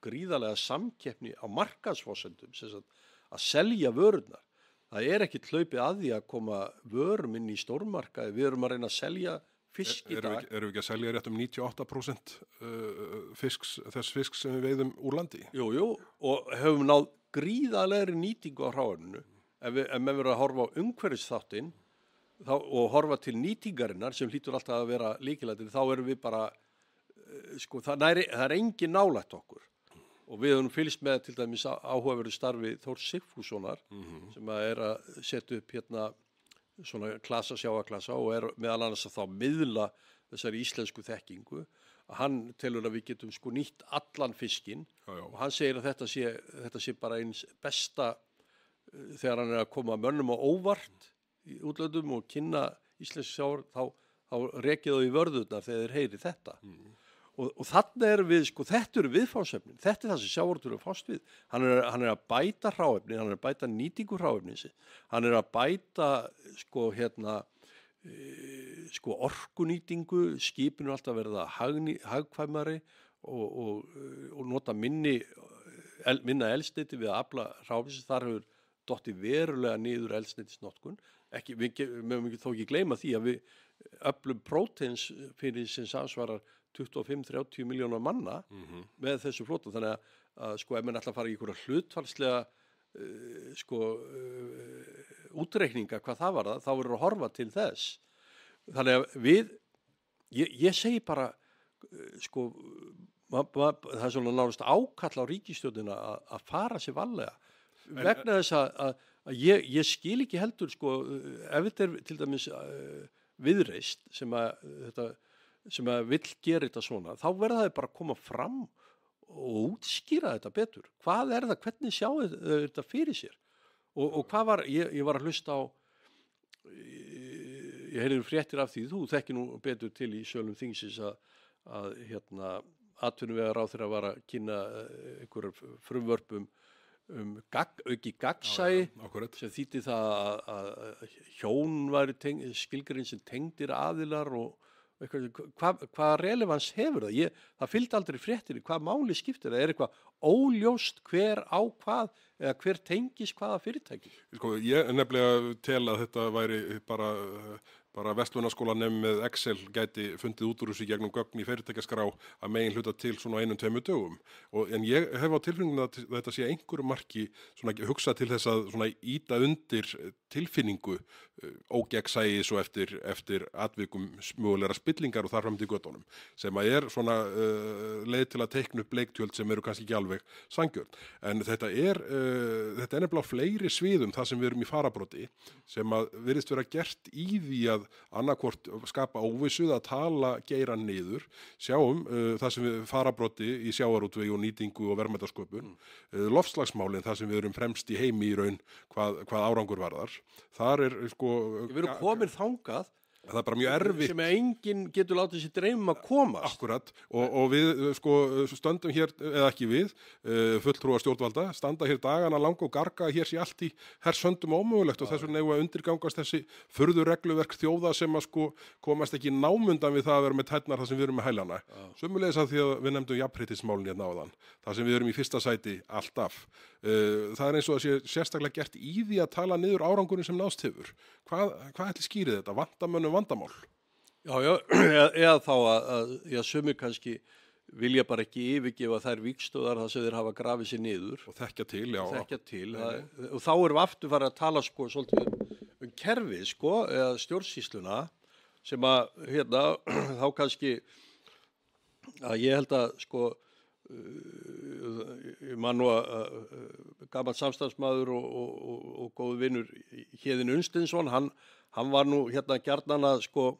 gríðarlega samkeppni á markaðsforsendum, sem að selja vörurnar. Það er ekki hlaupið að því að koma vörum inn í stórmarkaði. Við erum að reyna að selja fisk í dag. Erum við ekki að selja rétt 98% þess fisks sem við veiðum úr landi? Jú, og höfum náð gríðarlegri nýtingu á hráefninu. Ef menn verður að horfa á umhverfisþáttinn og horfa til nýtingarinnar sem hlýtur alltaf að vera lykilatriði, þá erum við bara, sko, það er engin nálægt okkur. Og við höfum fylgst með til dæmis áhugaverðu starfi Þórs Sigfússonar sem að setja upp svona sjávarklassa og meðal annars að þá miðla þessari íslensku þekkingu að hann telur að við getum sko nýtt allan fiskinn og hann segir að þetta sé bara eins besta þegar hann að koma mönnum á óvart í útlöndum og kynna íslensk sjávar þá rekið þau í vörðurnar þegar þeir heyri þetta. Og þarna við, sko, þetta eru viðfáðsefnin, þetta það sem sjávarútvegurinn fást við. Hann er að bæta hráefni, hann er að bæta nýtingu hráefnis, hann er að bæta, orkunýtingu, skipinu alltaf verða hagkvæmari og nota minna eldsneyti við að afla hráefnis, þar hefur dottið verulega niður eldsneytisnotkun. Við mögum þó ekki gleyma því að öflum próteins fyrir sem samsvarar 25-30 miljónar manna með þessu flota. Þannig að sko ef menn ætla að fara í einhverja hlutfallslega útreikninga hvað það var þá verður að horfa til þess. Þannig að ég segi bara sko það er svona nánast ákall á ríkisstjórnina að fara sér varlega vegna þess að ég skil ekki heldur sko ef þetta er til dæmis Viðreisn sem að vill gera þetta svona, þá verða þau bara að koma fram og útskýra þetta betur. Hvað er það, hvernig sjáu þetta fyrir sér? Og hvað var, ég var að hlusta á, ég heyrði fréttir af því, þú þekkir nú betur til í sölum þingsins að atvinnuvegaráðherra var að kynna einhverjum frumvörpum auki gagnsæi sem þýddi það að hjón væri skilgrein sem tengdir aðilar og hvað relevans hefur það? Það fylgdi aldrei fréttinni, hvað máli skiptir það? Er eitthvað óljóst hver á hvað eða hver tengis hvaða fyrirtæki? Sko, ég nefnilega tel að þetta væri bara verslunarskólanemi með Excel gæti fundið út úr þessu gegnum gögn í fyrirtækjaskrá að megin hluta til svona 1-2 dögum. En ég hef á tilfinninguna að þetta sé einhverju marki svona hugsa til þess að svona íta undir tilfinningu ógegnsæi svo eftir atvikum mögulegra spillingar og þar fram til göttunum sem að er svona leið til að teikna upp leiktjöld sem eru kannski ekki alveg sanngjörn. En þetta er nefnilega á fleiri sviðum það sem við erum í farabroddi sem að virðist vera gert í því að annarkvort skapa óvissuð að tala geiran niður, sjáum það sem við farabroddi í sjávarútvegi og nýtingu og verðmætasköpun, loftslagsmálin það sem við erum fremst í heimi í raun hvað árangur varðar. Þar er sko við erum komin þangað það er bara mjög erfitt sem enginn getur látið sér dreymum að komast. Akkurat og við sko stöndum hér eða ekki við fulltrúar stjórnvalda standa hér dagana langa og garga hér sé allt í hersöndum ómögulegt og þess vegna eigum að undirgangast þessi furðuregluverk þjóða sem að sko komast ekki námundan við það að vera með tærnar þar sem við erum með hælana. Sömuleiðis að því að við nefndum jafnréttismálin hérna áðan þar sem við erum í fyrsta sæti alltaf. Það er eins og að sé sérstaklega gert í því að tala niður árangurinn sem náðst hefur. Hvað ætli skýrið þetta? Vandamönnum vandamál? Já, eða þá að sumir kannski vilja bara ekki yfirgefa þær vígstöðar þar sem þeir hafa grafið sér niður. Og þekkja til, já. Þekkja til. Og þá erum við aftur farið að tala sko svolítið kerfið sko, eða stjórnsýsluna sem að þá kannski að ég held að sko ég man nú að gamall samstarfsmaður og góður vinur Héðinn Unnsteinsson, hann var nú gjarnan að sko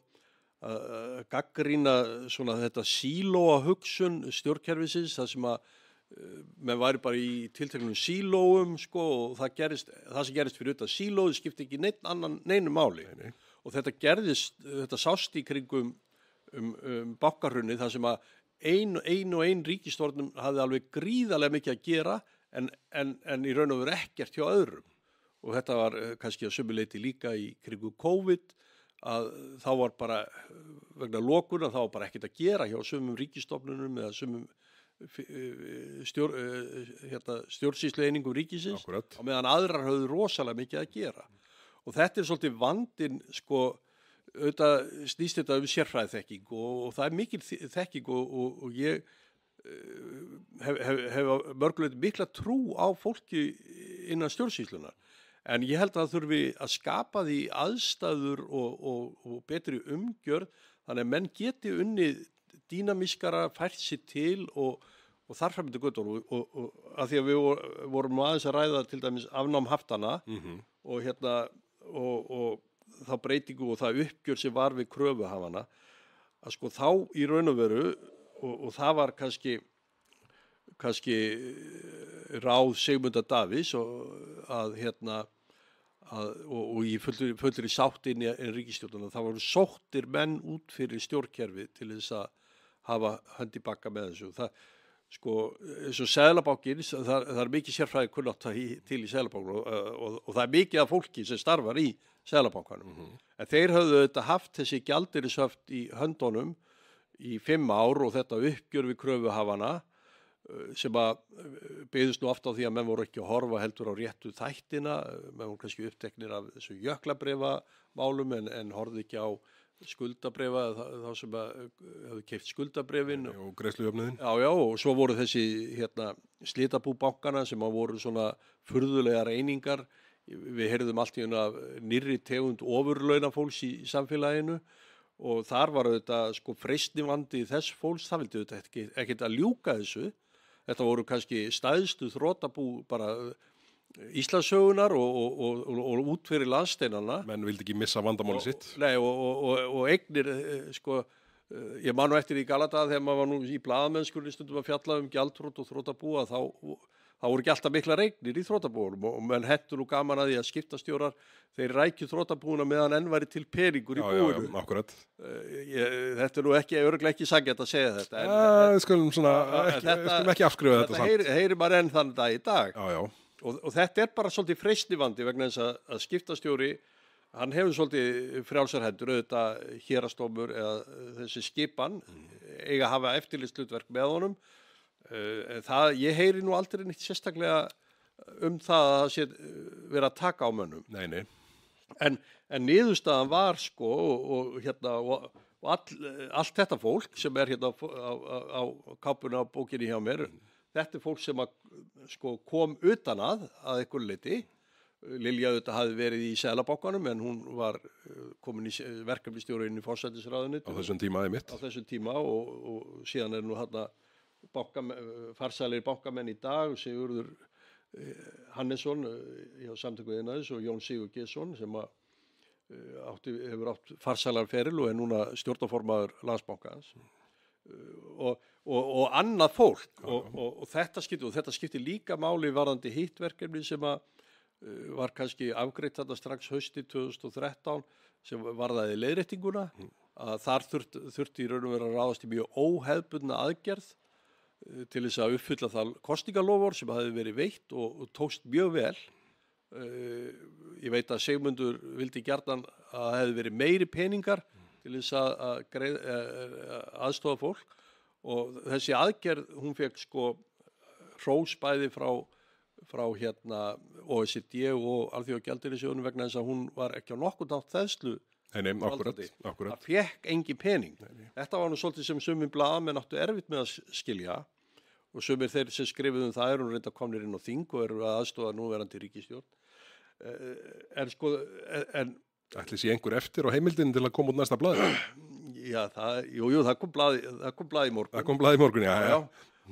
gagnrýna svona þetta sílóa hugsun stjórnkerfisins, það sem að menn væri bara í tilteknum sílóum sko og það sem gerist fyrir utan sílóið skipti ekki neinu máli. Og þetta sást í kringum bankahrunið þar sem að ein ríkisstjórn hafði alveg gríðarlega mikið að gera en í raun og veru ekkert hjá öðrum. Og þetta var kannski að sumu leyti líka í kringum COVID að þá var bara vegna lokuna þá var bara ekkert að gera hjá sumum ríkisstofnunum eða sumum stjórnsýslueiningum ríkisins. Akkurat. Á meðan aðrar höfðu rosalega mikið að gera. Og þetta er svolítið vandinn sko auðvitað snýst þetta sérfræðiþekking og það er mikil þekking og ég hef mörgulega mikla trú á fólki innan stjórnsýslunar. En ég held að það þurfi að skapa því aðstæður og betri umgjörð þannig að menn geti unnið dýnamískara, fært sér til og þar fram til göttur og að því að við vorum aðeins að ræða til dæmis afnám haftana og þá breytingu og það uppgjör sem var við kröfuhafana að sko þá í raun og veru og það var kannski ráð Sigmundar Davíðs og í fullri sátt inn í ríkisstjórnina það voru sóttir menn út fyrir stjórnkerfi til þess að hafa hönd í bakka með þessu. Það sko, eins og Seðlabankinn, það er mikið sérfræði kunnátta til í Seðlabankanum og það er mikið af fólki sem starfar í Seðlabankanum. En þeir höfðu þetta haft þessi gjaldeyrishöft í höndunum í 5 ár og þetta uppgjör við kröfuhafana sem að byggðust nú oft á því að menn voru ekki að horfa heldur á réttu þættina, menn voru kannski uppteknir af þessu jöklabréfamálum en horfðu ekki á skuldabrefa, þá sem hefðu keypt skuldabréfin. Og greiðslujöfnuðin. Já, og svo voru þessi slitabú bankana sem voru svona furðulegar einingar. Við heyrðum allt í af nýrri tegund ofurlaunafólks í samfélaginu og þar var auðvitað freistnivandi þess fólks, það vildi auðvitað ekkert að ljúka þessu. Þetta voru kannski stæðstu þrotabú bara Íslandssögunar og út fyrir landsteinana. Menn vildi ekki missa vandamáli sitt. Nei, og eignir, ég man nú eftir í Galata þegar maður var nú í blaðamennskunni stundum að fjalla gjaldþrot og þrotabúa, þá voru ekki alltaf miklar eignir í þrotabúunum og menn hentu nú gaman að því að skiptastjórar, þeir rækju þrotabúuna meðan enn væri til peningur í búinu. Já, akkurat. Þetta er nú örugglega ekki sanngjarnt að segja þetta. Skulum ekki afskrifa þetta samt. Þetta heyrir maður enn þann dag í dag. Já. Og þetta er bara svolítið freistnivandi vegna þess að skiptastjóri, hann hefur svolítið frjálsar hendur, auðvitað hérastómur eða þessi skipan, eiga að hafa eftirlitshlutverk með honum. Ég heyri nú aldrei neitt sérstaklega það að það sé vera að taka á mönnum. Nei. En niðurstaðan var og allt þetta fólk sem er hérna á kápunni á bókinni hjá mér, þetta er fólk sem kom utan að einhverju leyti. Lilja auðvitað hafði verið í Seðlabankanum en hún var komin í verkefnisstjóri inn í forsætisráðuneytið. Á þessum tíma einmitt. Á þessum tíma og síðan er nú farsælir bankamenn í dag, Sigurður Hannesson hjá Samtökum iðnaðarins og Jón Sigur Gesson sem hefur átt farsælar feril og er núna stjórnarformaður Landsbankans. Og annað fólk og þetta skiptir líka máli varðandi hitt verkefni sem var kannski afgreitt þetta strax haustið 2013 sem varðaði leiðréttinguna að þar þurfti í raun og veru að ráðast í mjög óhefðbundna aðgerð til þess að uppfylla það kosningalofvörð sem hafði verið veitt og tókst mjög vel. Ég veit að Sigmundur vildi gjarnan að það hefði verið meiri peningar til þess að aðstoða fólk og þessi aðgerð, hún fekk hrós bæði frá OECD og Alþjóðagjaldeyrissjóðnum vegna þess að hún var ekki á nokkurn hátt þenslu. Nei, akkurat. Það fekk engin pening. Þetta var nú svolítið sem sumir blaðamenn áttu erfitt með að skilja og sumir þeir sem skrifuðu það eru reynda komnir inn á þing og eru að aðstoða núverandi ríkisstjórn. Ætli sé einhver eftir á heimildin til að koma út næsta blaði? Já, það kom blað í morgun. Það kom blað í morgun, já.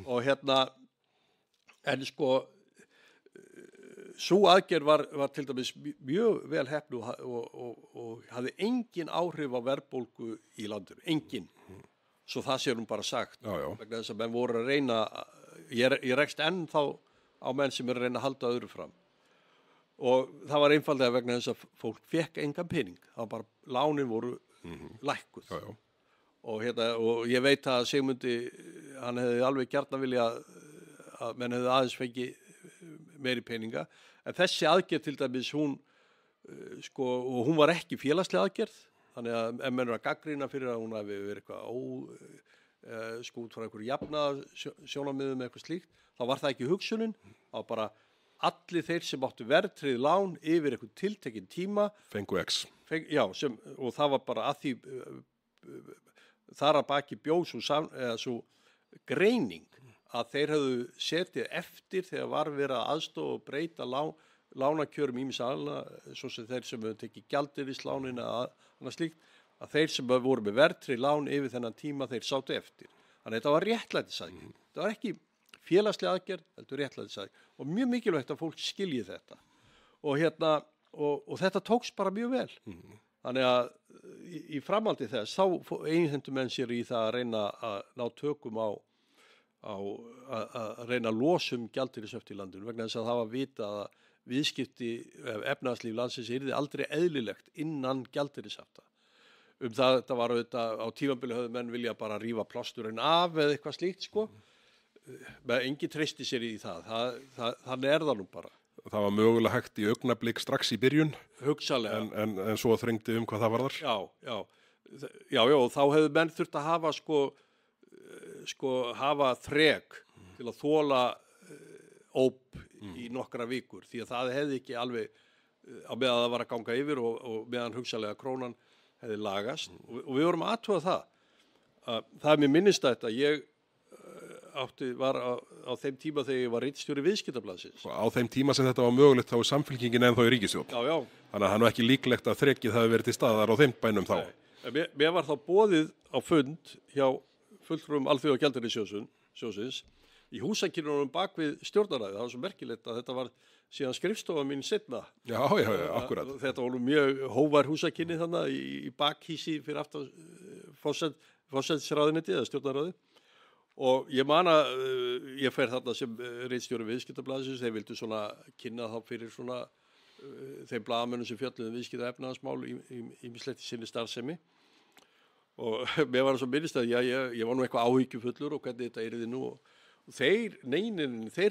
Og en sú aðgerð var til dæmis mjög vel heppnuð og hafði engin áhrif á verðbólgu í landinu, engin. Svo það sé nú bara sagt. Vegna þess að menn voru að reyna, ég rekst enn þá á menn sem er að reyna að halda öðru fram. Og það var einfaldlega vegna þess að fólk fekk engan pening. Það var bara, lánin voru lækkuð. Og ég veit að Sigmundi, hann hefði alveg gjarnan vilja að menn hefði aðeins fengið meiri peninga, en þessi aðgerð til dæmis hún var ekki félagslega aðgerð, þannig að ef menn er að gagnrýna fyrir að hún hafi verið eitthvað út frá einhverju jafnaðarsjónarmiðum eitthvað slíkt, þá var það ekki hugsunin, þá var bara allir þeir sem áttu verðtryggð lán yfir einhvern tiltekinn tíma fengu X. Og það var bara að því þar að baki bjóð svo greining að þeir hefðu setið eftir þegar var verið að aðstoða og breyta lánakjörum ýmissa annað, svo sem þeir sem hefðu tekið gjaldeyrislánin eða annað slíkt, að þeir sem voru með verðtryggð lán yfir þennan tíma, þeir sátu eftir. Þannig að þetta var réttlætisaðgerð. Þetta var ekki félagslega aðgerð, þetta var réttlætisaðgerð. Og mjög mikilvægt að fólk skilji þetta. Og þetta tókst bara mjög vel. Þannig að í framhaldi þess, þá einhentu menn sér í það að reyna að ná tökum á að reyna að losa gjaldeyrisöft í landinu vegna þess að það var vitað að viðskipti efnahagslíf landsins yrði aldrei eðlilegt innan gjaldeyrishafta. Þetta var auðvitað á tímabili höfðu menn vilja bara rífa plásturinn af eða eitthvað slíkt Men enginn treysti sér í það. Þannig er það nú bara. Það var mögulega hægt í augnablik strax í byrjun. Hugsanlega. En svo þrengdi hvað það varðar. Já, og þá hefðu menn þurft að hafa hafa þrek til að þola óp í nokkra vikur því að það hefði ekki alveg á meðan það var að ganga yfir og meðan hugsanlega krónan hefði lagast og við vorum að athuga það. Það er mér minnistætt að ég var á þeim tíma þegar ég var ritstjóri Viðskiptablaðsins. Á þeim tíma sem þetta var mögulegt þá er Samfylkingin ennþá í ríkisstjórn. Já. Þannig að það er nú ekki líklegt að þrekið hafi verið til staðar á þeim bænum þá. Nei. Mér var þá boðið á fund hjá fulltrúum Alþjóðagjaldeyrissjóðsins í húsakynunum bak við stjórnaræði. Það var svo merkilegt að þetta var síðan skrifstofa mín seinna. Já, akkurat. Þetta var mjög hóvar húsakynni þannig í bakhísi fyrir aftan forsætisráðuneytið eða stjórnaræði. Og ég man að ég fer þarna sem ritstjóri Viðskiptablaðsins, þeir vildu svona kynna þá fyrir svona þeim blaðamönnum sem fjölluðu viðskipta efnahagsmál ýmislegt í sinni starfsemi. Og mér var svo minnist að ég var nú eitthvað áhyggjufullur og hvernig þetta yrði nú. Og þeir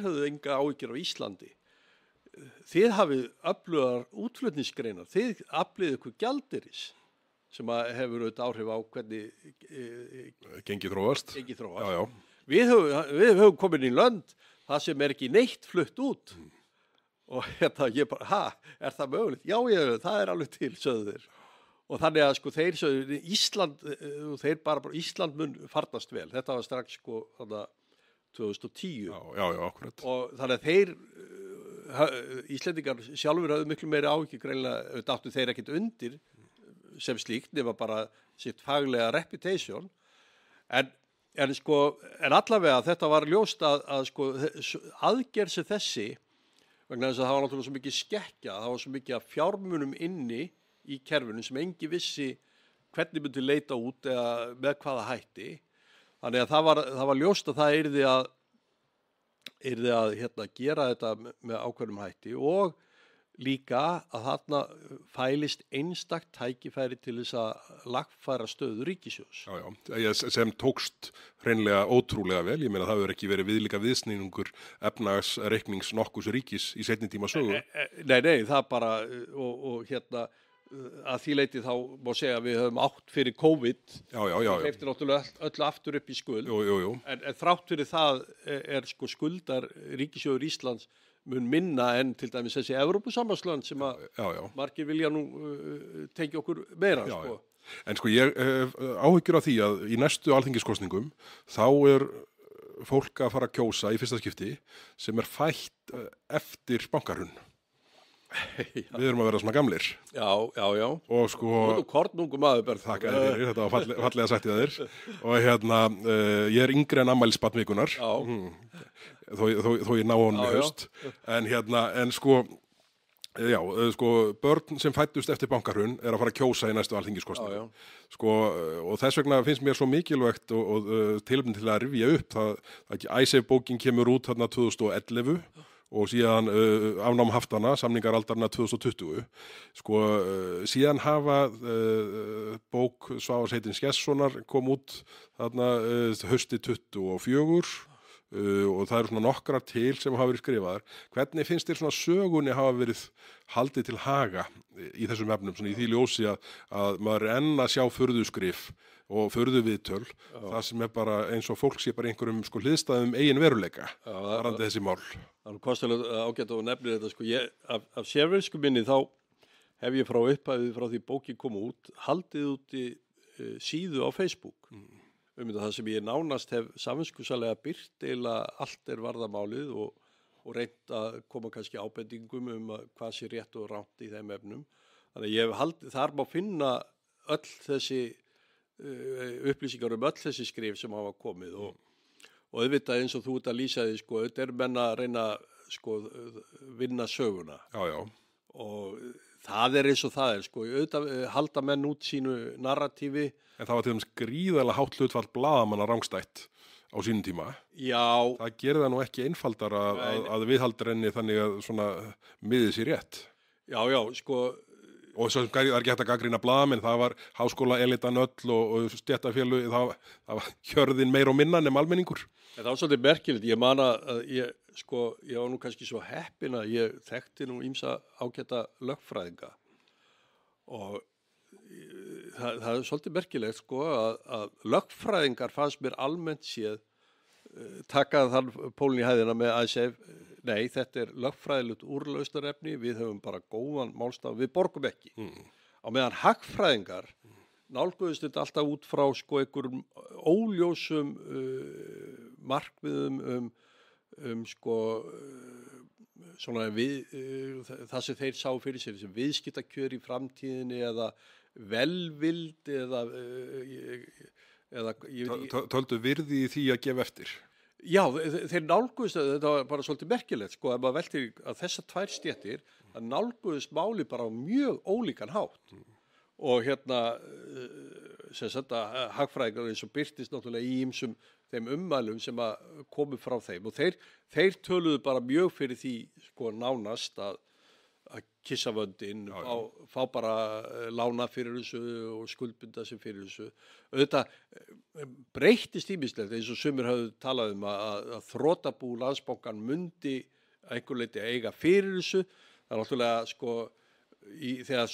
höfðu enga áhyggjur á Íslandi. Þið hafið öflugar útflutningsgreinar, þið afliðið ykkur gjaldeyris sem hefur auðvitað áhrif á hvernig Gengið þróast. Já. Við höfum komin í lönd það sem er ekki neitt flutt út. Og ég bara, er það mögulegt? Já, það er alveg til, sögðu þeir. Og þannig að sko þeir sögðu, Ísland mun farnast vel. Þetta var strax sko þarna 2010. Já, akkurat. Og þannig að þeir Íslendingar sjálfur hafðu miklu meiri áhyggjur greinlega, auðvitað áttu þeir ekkert undir sem slíkt, nema bara sitt faglega reputation. En allavega þetta var ljóst að sko aðgerð sem þessi, vegna þess að það var náttúrulega svo mikið skekkja, það var svo mikið af fjármunum inni í kerfinu sem engi vissi hvernig myndi leita út eða með hvaða hætti. Þannig að það var ljóst að það yrði að gera þetta með ákveðnum hætti og líka að þarna fælist einstakt tækifæri til þess að lagfæra stöðu ríkissjóðs. Já, sem tókst hreinlega ótrúlega vel. Ég meina það hefur ekki verið viðlíka viðsnýningur efnahagsreiknings nokkurs ríkis í seinni tíma sögu. Nei, það bara og að því leyti þá má segja að við höfum átt fyrir COVID. Já. Hleypti náttúrulega öllu aftur upp í skuld. Jú. En þrátt fyrir það sko skuldar ríkissjóður Íslands mun minna en til dæmis þessi Evrópusambandsland sem að margir vilja nú tengja okkur meira. Sko. En sko ég áhyggjur af því að í næstu alþingiskosningum þá er fólk að fara að kjósa í fyrsta skipti sem er fætt eftir bankahrun. Við erum að vera svona gamlir. Já. Og sko... Þú kornungu maður, Berð. Þakka þér fyrir, þetta var fallega sagt í þér. Og ég er yngri en afmælisbarn vikunnar. Þó ég ná honum í haust. En sko börn sem fæddust eftir bankahrun er að fara að kjósa í næstu alþingiskosningum. Sko, og þess vegna finnst mér svo mikilvægt og tilefni til að rifja upp það Icesave-bókin kemur út þarna 2011 og síðan afnám haftana, samningaraldarna 2020. Sko, síðan hafa bók Svavars Heitins Gestssonar kom út þarna hausti 24 og það eru svona nokkrar til sem hafa verið skrifaðar. Hvernig finnst þér svona sögunni hafa verið haldið til haga í þessum efnum, svona í því ljósi að maður er enn að sjá furðuskrif og furðuviðtöl, það sem er bara eins og fólk sé bara einhverjum sko hliðstæðum eigin veruleika, varðandi þessi mál. Það er kostilega ágætt að nefna þetta sko, af sérverðsku minni þá hef ég frá upphæfið frá því bókin kom út, haldið út í síðu á Facebook. Það sem ég nánast hef samvinskusalega byrt eða allt varðamálið og reynt að koma kannski ábendingum hvað sé rétt og rangt í þeim efnum. Þannig að ég hef haldið, þar má finna öll þessi upplýsingar öll þessi skrif sem hafa komið og auðvitað eins og þú ert að lýsa því sko, auðvitað er menn að reyna sko vinna söguna. Já. Og það er eins og það er sko, auðvitað halda menn út sínu narratífi. En það var til dæmis gríðarlega hátt hlutfall blaðamanna rangstætt á sínum tíma. Já. Það gerir það nú ekki einfaldar að viðhalda henni þannig að svona miðið sér rétt. Já, sko. Og svo er ekki hægt að gagnrýna blaðamenn, það var háskólaelitan öll og stéttarfélög, það var hjörðin meir og minna nema almenningur. Það var svolítið merkilegt, ég man að ég var nú kannski svo heppin að ég þekkti nú ýmsa ágæta lögfræðinga og það er svolítið merkilegt sko að lögfræðingar fannst mér almennt séð taka þann pólinn í hæðina með að segja nei, þetta er lögfræðilegt úrlausnarefni, við höfum bara góðan málstaf, við borgum ekki. Á meðan hagfræðingar nálguðust þetta alltaf út frá sko einhverjum óljósum markmiðum sko svona það sem þeir sá fyrir sér, sem viðskiptakjör í framtíðinni eða velvild eða Töldu virði í því að gefa eftir? Já, þeir nálguðust, þetta var bara svolítið merkilegt sko, ef maður veltir að þessar tvær stéttir, að nálguðust máli bara á mjög ólíkan hátt. Og sem sagt að hagfræðingar eins og birtist náttúrulega í ýmsum þeim ummælum sem að komu frá þeim og þeir töluðu bara mjög fyrir því sko nánast að kissa vöndin, fá bara lána fyrir þessu og skuldbinda sig fyrir þessu. Auðvitað breyttist ýmislegt eins og sumir höfðu talað að þrotabú Landsbankann mundi að einhver leyti eiga fyrir þessu. Það er náttúrulega sko þegar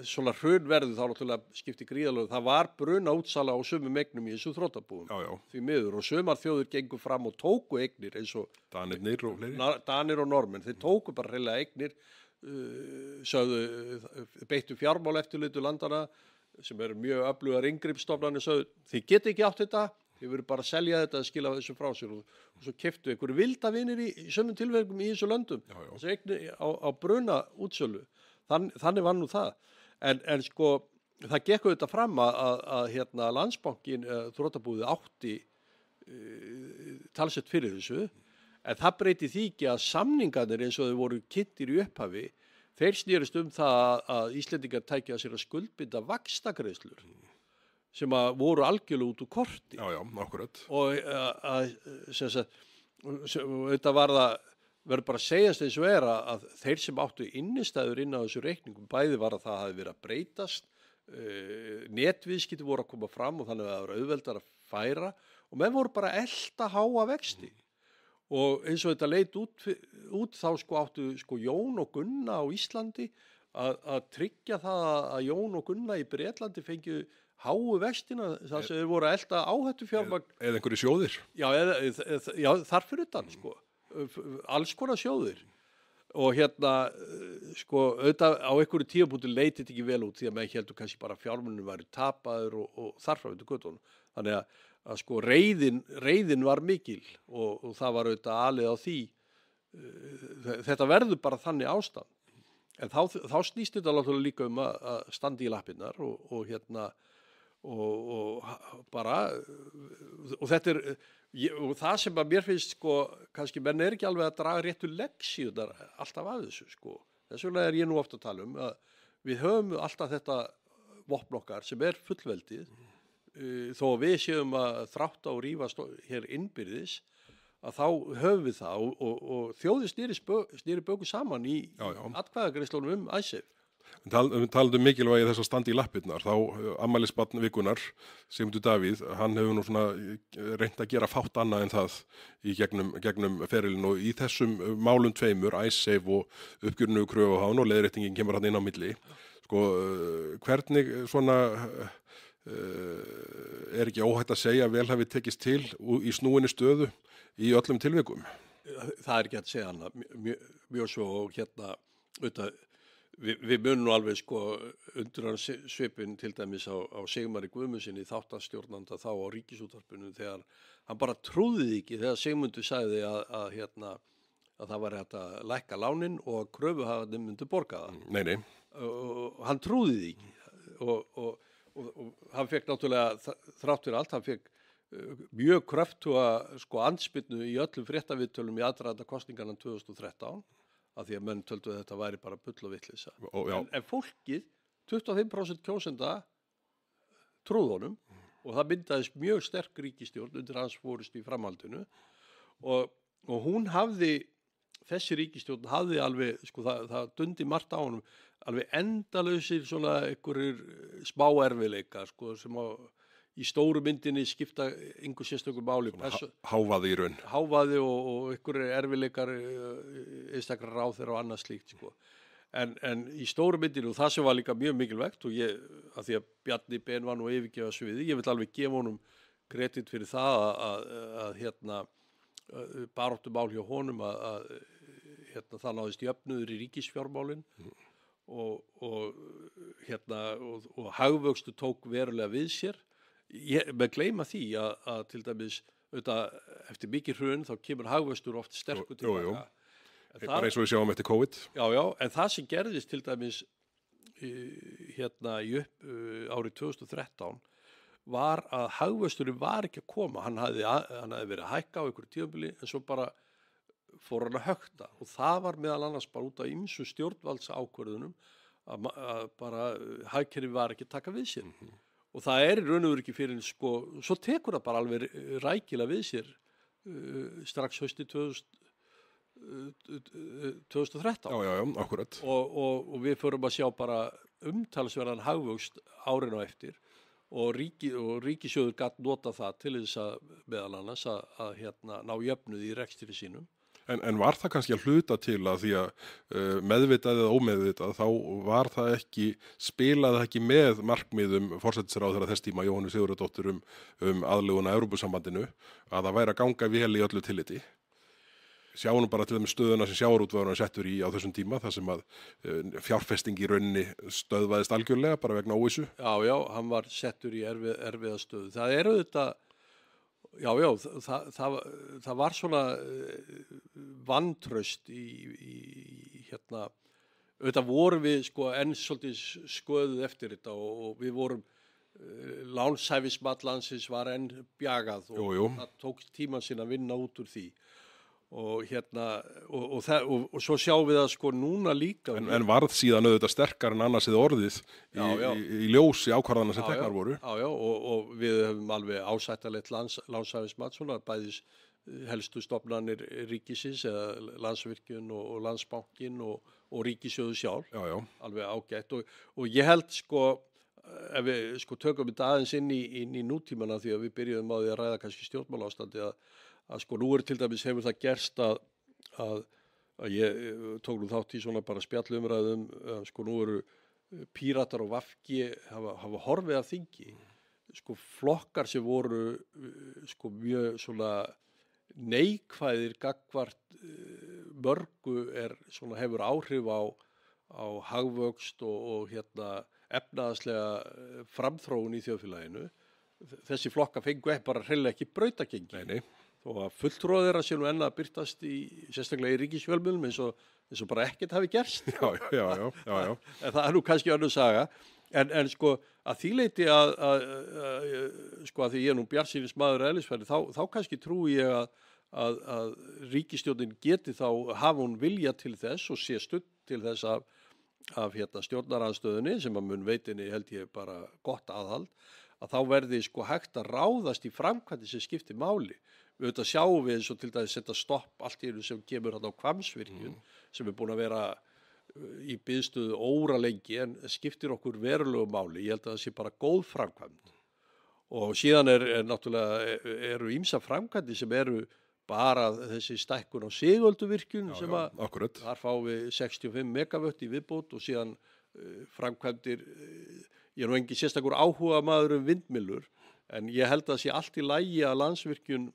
svona hrun verður þá náttúrulega skipti gríðarlega. Það var bruna útsala á sumum eignum í þessu þrotabúum. Því miður og sumar þjóður gengu fram og tóku eignir eins og Danir og Normenn. Þeir tóku bara hreinlega eignir, beittu fjármáleftirlitu landana sem eru mjög öflugar inngripsstofnanir, sögðu þið geti ekki átt þetta, þið verður bara að selja þetta að skila þessu frá sér og svo keyptu einhverju vildavinir í sömum tilverkum í þessu löndum þessu eignir á bruna útsölu. Þannig var nú það. En sko, það gekk auðvitað fram að Landsbankinn, þrotabúið átti talsett fyrir þessu, en það breyti því ekki að samningarnir eins og þau voru kynntir í upphafi, þeir snerist það að Íslendingar tækja sér að skuldbinda vaxtagreiðslur sem að voru algjörlega út úr korti. Já, akkurat. Og þetta verður bara að segjast eins og að þeir sem áttu innistæður inn á þessu reikningum, bæði var að það hafi verið að breytast, netviðskipti voru að koma fram og þannig að það var auðveldar að færa og menn voru bara að elta háa vexti. Og eins og þetta leit út þá sko áttu sko Jón og Gunna á Íslandi að tryggja það að Jón og Gunna í Bretlandi fengju háu vextina þar sem þeir voru að elta áhættufjármagn. Eða einhverju sjóðir? Já, þar fyrir utan sko. Alls konar sjóðir. Og sko auðvitað á einhverju tímapunkti leit þetta ekki vel út því að menn heldur kannski bara fjármunum væri tapaður og þarfra undir göttunum. Þannig að sko reiðin var mikil og það var auðvitað alið á því. Þetta verður bara þannig ástand. En þá snýst þetta náttúrulega líka að standa í lappirnar og bara og þetta og það sem að mér finnst sko kannski menn ekki alveg að draga réttu leksíunar alltaf af þessu sko. Þess vegna ég nú ofta að tala að við höfum alltaf þetta vopn okkar sem fullveldið þó að við séum að þrátta og rífast hér innbyrðis að þá höfum við það og þjóðir snýri böku saman í atkvæðagreiðslunum Icesave. Talandi mikilvægi þess að standa í lappirnar, þá afmælisbarn vikunnar, Sigmundur Davíð, hann hefur nú svona reynt að gera fátt annað en það í gegnum ferilinn og í þessum málum tveimur, Icesave og uppgjörinu kröfuhán og leiðréttingin kemur hann inn á milli. Sko, hvernig svona ekki óhætt að segja vel hafi tekist til í snúinni stöðu í öllum tilvikum? Það ekki að segja hana mjög svo og auðvitað við munum alveg sko undir hann svipin til dæmis á Sigmari Guðmundsssyni þáttastjórnanda þá á Ríkisútvarpinu þegar hann bara trúði ekki þegar Sigmundur sagði að það var hægt að lækka lánin og að kröfuhafarnir myndu borga það. Nei. Og hann trúði því ekki og hann fekk náttúrulega þrátt fyrir allt, hann fekk mjög kröftuga sko andspyrnu í öllum fréttaviðtölum í aðdraganda kosninganna 2013 af því að menn töldu að þetta væri bara bull og vitleysa. En fólkið, 25% kjósenda trúðu honum og það myndaðist mjög sterk ríkisstjórn undir hans forystu í framhaldinu og hún þessi ríkisstjórn hafði alveg, sko það dundi margt á honum, alveg endalausir svona einhverjir smá erfiðleikar, sko, sem í stóru myndinni skipta engu sérstöku máli. Hávaði í raun. Hávaði og einhverjir erfiðleikar, einstakra ráðherra og annað slíkt, sko. En í stóru myndinni, og það sem var líka mjög mikilvægt, og að því að Bjarni Ben var nú yfirgefa sviði, ég vil alveg gefa honum kredit fyrir það að baráttumál hjá honum að það náðist jöfnuður í ríkisfjármálin og og hagvöxtur tók verulega við sér. Með gleyma því að til dæmis auðvitað, eftir mikið hrun þá kemur hagvöxtur oft sterkur tilbaka. Bara eins og við sjáum eftir COVID. Já, en það sem gerðist til dæmis árið 2013 var að hagvöxturinn var ekki að koma. Hann hafði verið að hækka á einhverju tímabili en svo bara fór hann að hökta og það var meðal annars bara út af ýmsum stjórnvaldsákvörðunum að bara hagkerfið var ekki að taka við sér. Og það í raun og veru ekki fyrir svo tekur það bara alveg rækilega við sér strax haustið 2013. Já, akkurat. Og við förum að sjá bara umtalsverðan hagvöxt árin á eftir og ríkissjóður gat nota það til þess að meðal annars að ná jöfnuði í rekstri sínum. En var það kannski að hluta til að því að meðvitað eða ómeðvitað þá var það ekki, spilaði ekki með markmiðum forsætisráðherra þess tíma Jóhönnu Sigurðardóttur aðlögun að Evrópusambandinu að það væri að ganga vel í öllu tilliti? Sjáum bara til þeim stöðuna sem sjávarútvegurinn settur í á þessum tíma, þar sem að fjárfesting í rauninni stöðvaðist algjörlega bara vegna óvissu. Já, hann var settur í erfiða stöðu. Það auðvitað, það var svona vantraust auðvitað vorum við enn svolítið skoðuð eftir þetta og við vorum lánshæfismat landsins var enn bjagað og það tók tíma sinna að vinna út úr því. Og svo sjáum við það núna líka. En varð síðan auðvitað sterkar en annars eða orðið í ljósi ákvarðana sem teknar voru. Já, og við höfum alveg ásættalegt lánshæfismat, svona bæðis helstu stofnanir ríkisins eða Landsvirkjun og Landsbankinn og ríkissjóður sjálf. Já. Alveg ágætt og ég held ef við tökum þetta aðeins inn í nútímana því að við byrjuðum á því að ræða kannski stjórnmálaástandi að nú til dæmis hefur það gerst að ég tók nú þátt í svona bara spjallumræðum nú eru Píratar og VG hafa horfið af þingi flokkar sem voru mjög svona neikvæðir gagnvart mörgu hefur áhrif á hagvöxt og efnahagslega framþróun í þjóðfélaginu. Þessi flokka fengu bara hreinlega ekki brautagengi. Nei. Þó að fulltrúar þeirra sé nú enn að birtast sérstaklega í ríkisfjölmiðlum eins og bara ekkert hafi gerst. Já. En það nú kannski önnur saga. En að því leyti að því ég nú bjartsýnismaður eðlisfæri, þá kannski trúi ég að ríkisstjórnin geti hafa hún vilja til þess og sé studd til þess af stjórnarandstöðunni sem að mun veitinni held ég bara gott aðhald, að þá verði hægt að ráðast í framkvæmdi sem skiptir máli. Við auðvitað sjáum við eins og til dæmis setja stopp allt í einu sem kemur á Hvammsvirkjun sem búin að vera í biðstöðu óralengi en skiptir okkur verulegu máli. Ég held að það sé bara góð framkvæmd. Og síðan eru ýmsar framkvæmdi sem eru bara þessi stækkun á Sigölduvirkjun sem þar fáum við 65 megavött í viðbót og síðan framkvæmdir, ég nú engin sérstakur áhuga maður vindmyllur en ég held að það sé allt í lagi að Landsvirkjun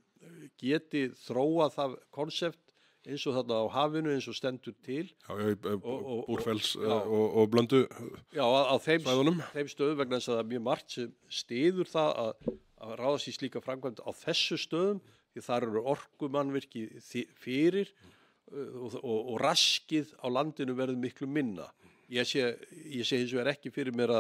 geti þróa það konsept eins og þarna á hafinu eins og stendur til. Búrfells og Blöndu á þeim stöðum vegna þess að það er mjög margt sem styður það að ráðast í slíka framkvæmd á þessu stöðum því þar eru orkumannvirki fyrir og raskið á landinu verður miklu minna. Ég sé hins vegar ekki fyrir mér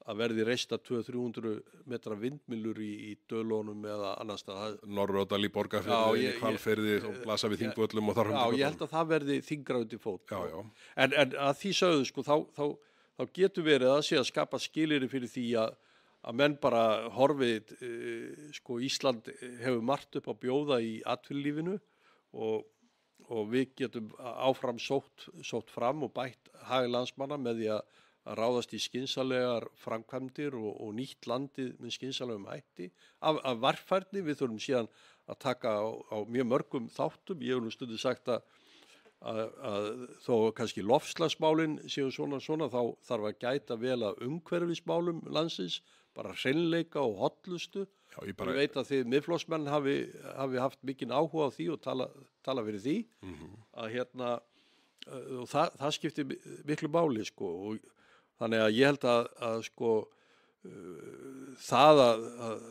að verði reista 200-300 metra vindmyllur í Dölunum eða annars staðar. Norðurárdal í Borgarfirði, Hvalfirði og blasa við Þingvöllum og þar. Já, ég held að það verði þyngra undir fót. Já. En að því sögðu þá getur verið að sé að skapa skilyrði fyrir því að menn bara horfið, Ísland hefur margt upp á bjóða í atvinnulífinu og við getum áfram sótt fram og bætt hag landsmanna með því að ráðast í skynsamlegar framkvæmdir og nýtt landið með skynsamlegum hætti af varfærni. Við þurfum síðan að taka á mjög mörgum þáttum. Ég hef nú stundum sagt að þó kannski loftslagsmálin séu svona þá þarf að gæta vel að umhverfismálum landsins, bara hreinleika og hollustu. Ég veit að þið miðflokksmenn hafi haft mikinn áhuga á því og tala fyrir því að og það skiptir miklu máli og Þannig að ég held að sko það að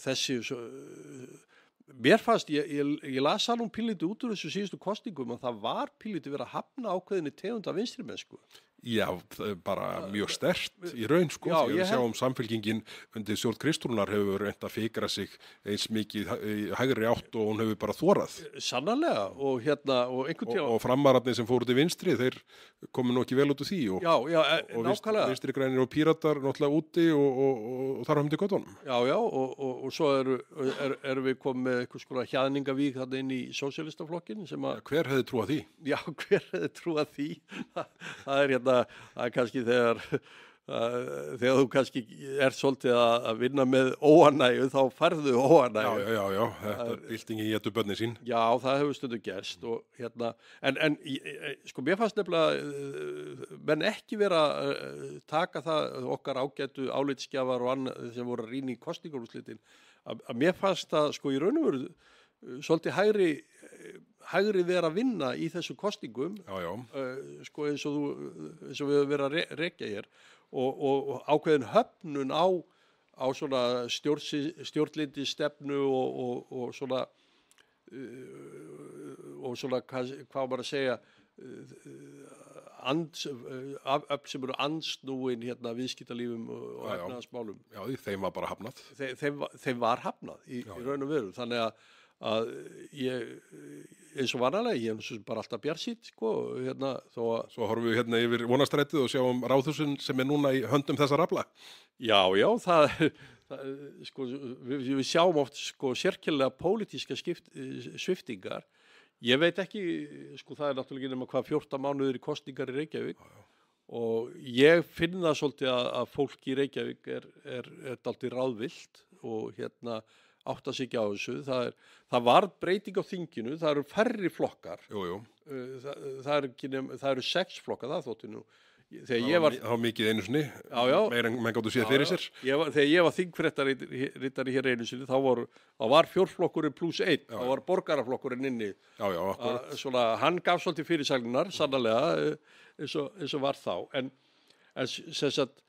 þessi mér fannst, ég las það nú pínlítið út úr þessu síðustu kosningum að það var pínlítið verið að hafna ákveðinni tegunda vinstrimennsku. Já, það er bara mjög sterkt í raun, sko. Já, Því að sjáum samfélkingin undir stjórn Kristrúnar hefur reynt að fikra sig eins mikið í hægri átt og hún hefur bara þorað. Sannarlega og einhvern tíma. Og framararnir sem fóru til vinstri, þeir komu nú ekki vel út úr því. Og nákvæmlega. Vinstri grænir og píratar náttúrulega úti og þar hafum til göttunum. Já, og svo erum við komið með eitthvað skora hjaðningavík þarna inn í sósíalistaflokkin sem að... Hver hefði trúað því? Já, hver hefði trúað því? Það er kannski þegar þú kannski ert svolítið að vinna með óanægju, þá færðu óanægju. Já, þetta er byltingin í getur börnin sín. Já, það hefur stundum gerst og en sko mér fannst nefnilega menn ekki vera taka það okkar ágætu álitsgjafar og annað sem voru að rýna í kosningaúrslitin að mér fannst það sko í raun og veru svolítið hægri vera að vinna í þessum kosningum sko eins og við höfum verið að rekja hér og ákveðin höfnun á svona stjórnlyndi stefnu og svona hvað maður að segja öfl sem eru andsnúin viðskiptalífum og efnahagsmálum. Já, þeim var bara hafnað. Þeim var hafnað í raun og veru, þannig að ég, eins og vanalega, ég er bara alltaf bjartsýnn, sko, þó að... Svo horfum við yfir Vonarstrætið og sjáum Ráðhúsin sem er núna í höndum þessar afla. Já, sko, við sjáum oft, sko, sérkennilega pólitíska sviptingar. Ég veit ekki, sko, það er náttúrulega ekki nema hvað 14 mánuðir í kosningar í Reykjavík og ég finn það svolítið að fólk í Reykjavík er dálítið ráðvillt og átta sig ekki á þessu. Það var breyting á þinginu, það eru færri flokkar. Jú. Það eru 6 flokkar, það þótti nú. Það var mikið einu sinni, meira en menn gáttu séð fyrir sér. Þegar ég var þingfréttari hér einu sinni, þá var fjórflokkurinn pluss 1, þá var borgaraflokkurinn inni. Já, akkurat. Svona, hann gaf svolítið fyrirsagnar, sannarlega, eins og var þá. En sem sagt,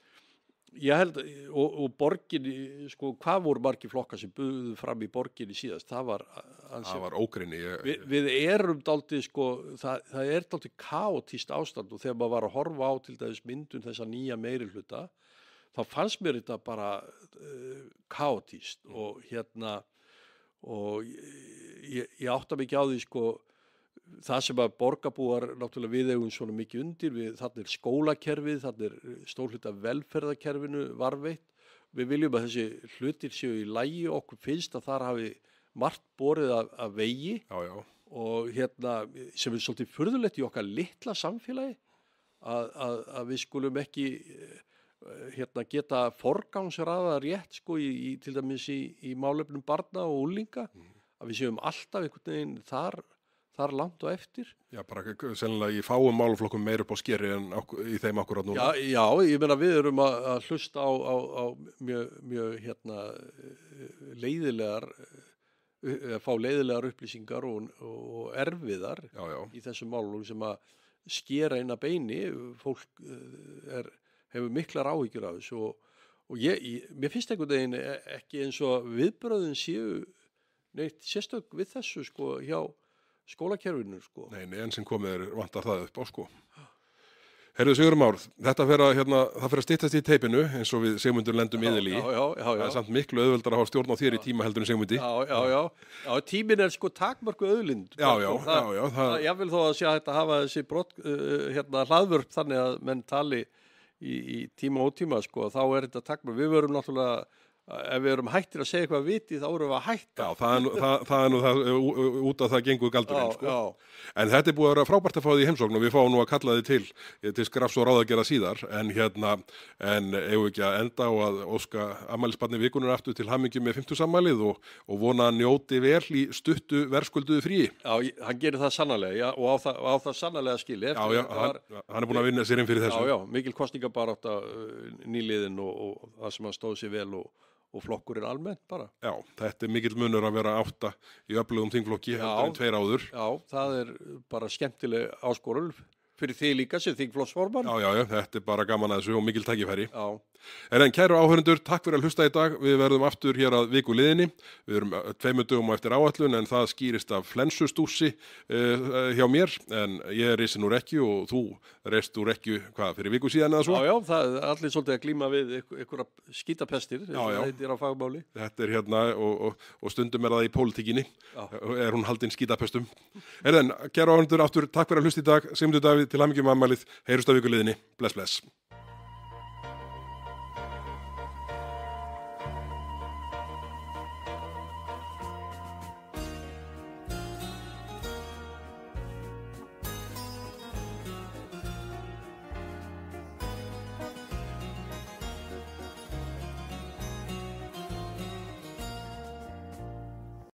ég held, og borginni, sko, hvað voru margir flokkar sem buðu fram í borginni síðast, það var ógrynni. Við erum dálítið, sko, það er dálítið kaotískt ástand og þegar maður var að horfa á til dæmis myndun þessa nýja meirihluta, þá fannst mér þetta bara kaotískt og og ég átta mikið á því, sko, það sem að borgarbúar náttúrulega við eigum svona mikið undir, þarna er skólakerfið, þarna er stór hluti af velferðarkerfinu varveitt. Við viljum að þessi hlutir séu í lagi, okkur finnst að þar hafi margt borið af vegi og sem er svolítið furðulegt í okkar litla samfélagi að við skulum ekki geta forgangsraða rétt, sko, til dæmis í málefnum barna og unglinga, að við séum alltaf einhvern veginn þar langt og eftir. Já, bara sennilega í fáum málaflokkum meir upp á skeri en í þeim akkurat núna. Já, ég meina við erum að hlusta á mjög leiðilegar fá leiðilegar upplýsingar og erfiðar í þessum málum sem að skera inn að beini. Fólk hefur miklar áhyggjur af þessu og mér finnst einhvern veginn ekki eins og viðbröðin séu neitt sérstök við þessu, sko, hjá skólakerfinu, sko. Nei, enn sem komið vantar það upp á, sko. Heyrðu Sigurður Már, þetta það fer að styttast í teipinu eins og við Sigmundur lendum yðurlega í. Já. Það er samt miklu auðveldar að hafa stjórn á þér í tíma heldur en Sigmundi. Já, tíminn er, sko, takmörku auðlind. Já. Ég vil þó að sé að þetta hafa þessi brott, hlaðvörp þannig að menn tali í tíma og ótíma, sko, þá er þetta takmörku. Við verum náttúrulega, ef við erum hættir að segja eitthvað viti, þá erum við að hætta. Já, það er nú það út að það gengur galdurinn, sko. En þetta er búið að vera frábært að fá því heimsókn og við fáum nú að kalla þið til skrafs og ráðagerða síðar, en eigum ekki að enda á að óska afmælisbarni vikunnar aftur til hamingju með 50 afmælið og vona að njóti vel í stuttu verðskulduðu fríi. Já, hann gerir það sannarlega, og á það sannarlega skilið. Já, hann er búin að vinna sér inn fyrir þessu. Já, mikil kosningabarátta nýliðin og það sem hann stóð sér vel og flokkurinn almennt bara. Já, þetta er mikill munur að vera 8 í öflugum þingflokki heldur en 2 áður. Já, það er bara skemmtileg áskorun fyrir þig líka sem þingflokksformann. Já, þetta bara gaman að þessu og mikil tækifæri. Já. En kæru áhörendur, takk fyrir að hlusta í dag. Við verðum aftur hér að viku liðinni. Við erum 2 dögum á eftir áætlun en það skýrist af flensustúsi hjá mér. En ég reisin úr ekki og þú reist úr ekki fyrir viku síðan eða svo. Já, það er allir svolítið að glíma við einhverja skítapestir, það heitir á fagmáli. Þetta er hérna og stundum er það í pólitíkinni, er hún haldin skítapestum. Kæru áhörendur, aftur takk fyrir að hlusta í dag. Sigmundur Davíð, til hamingju með afmælið. Heyrumst á viku liðinni. Bless.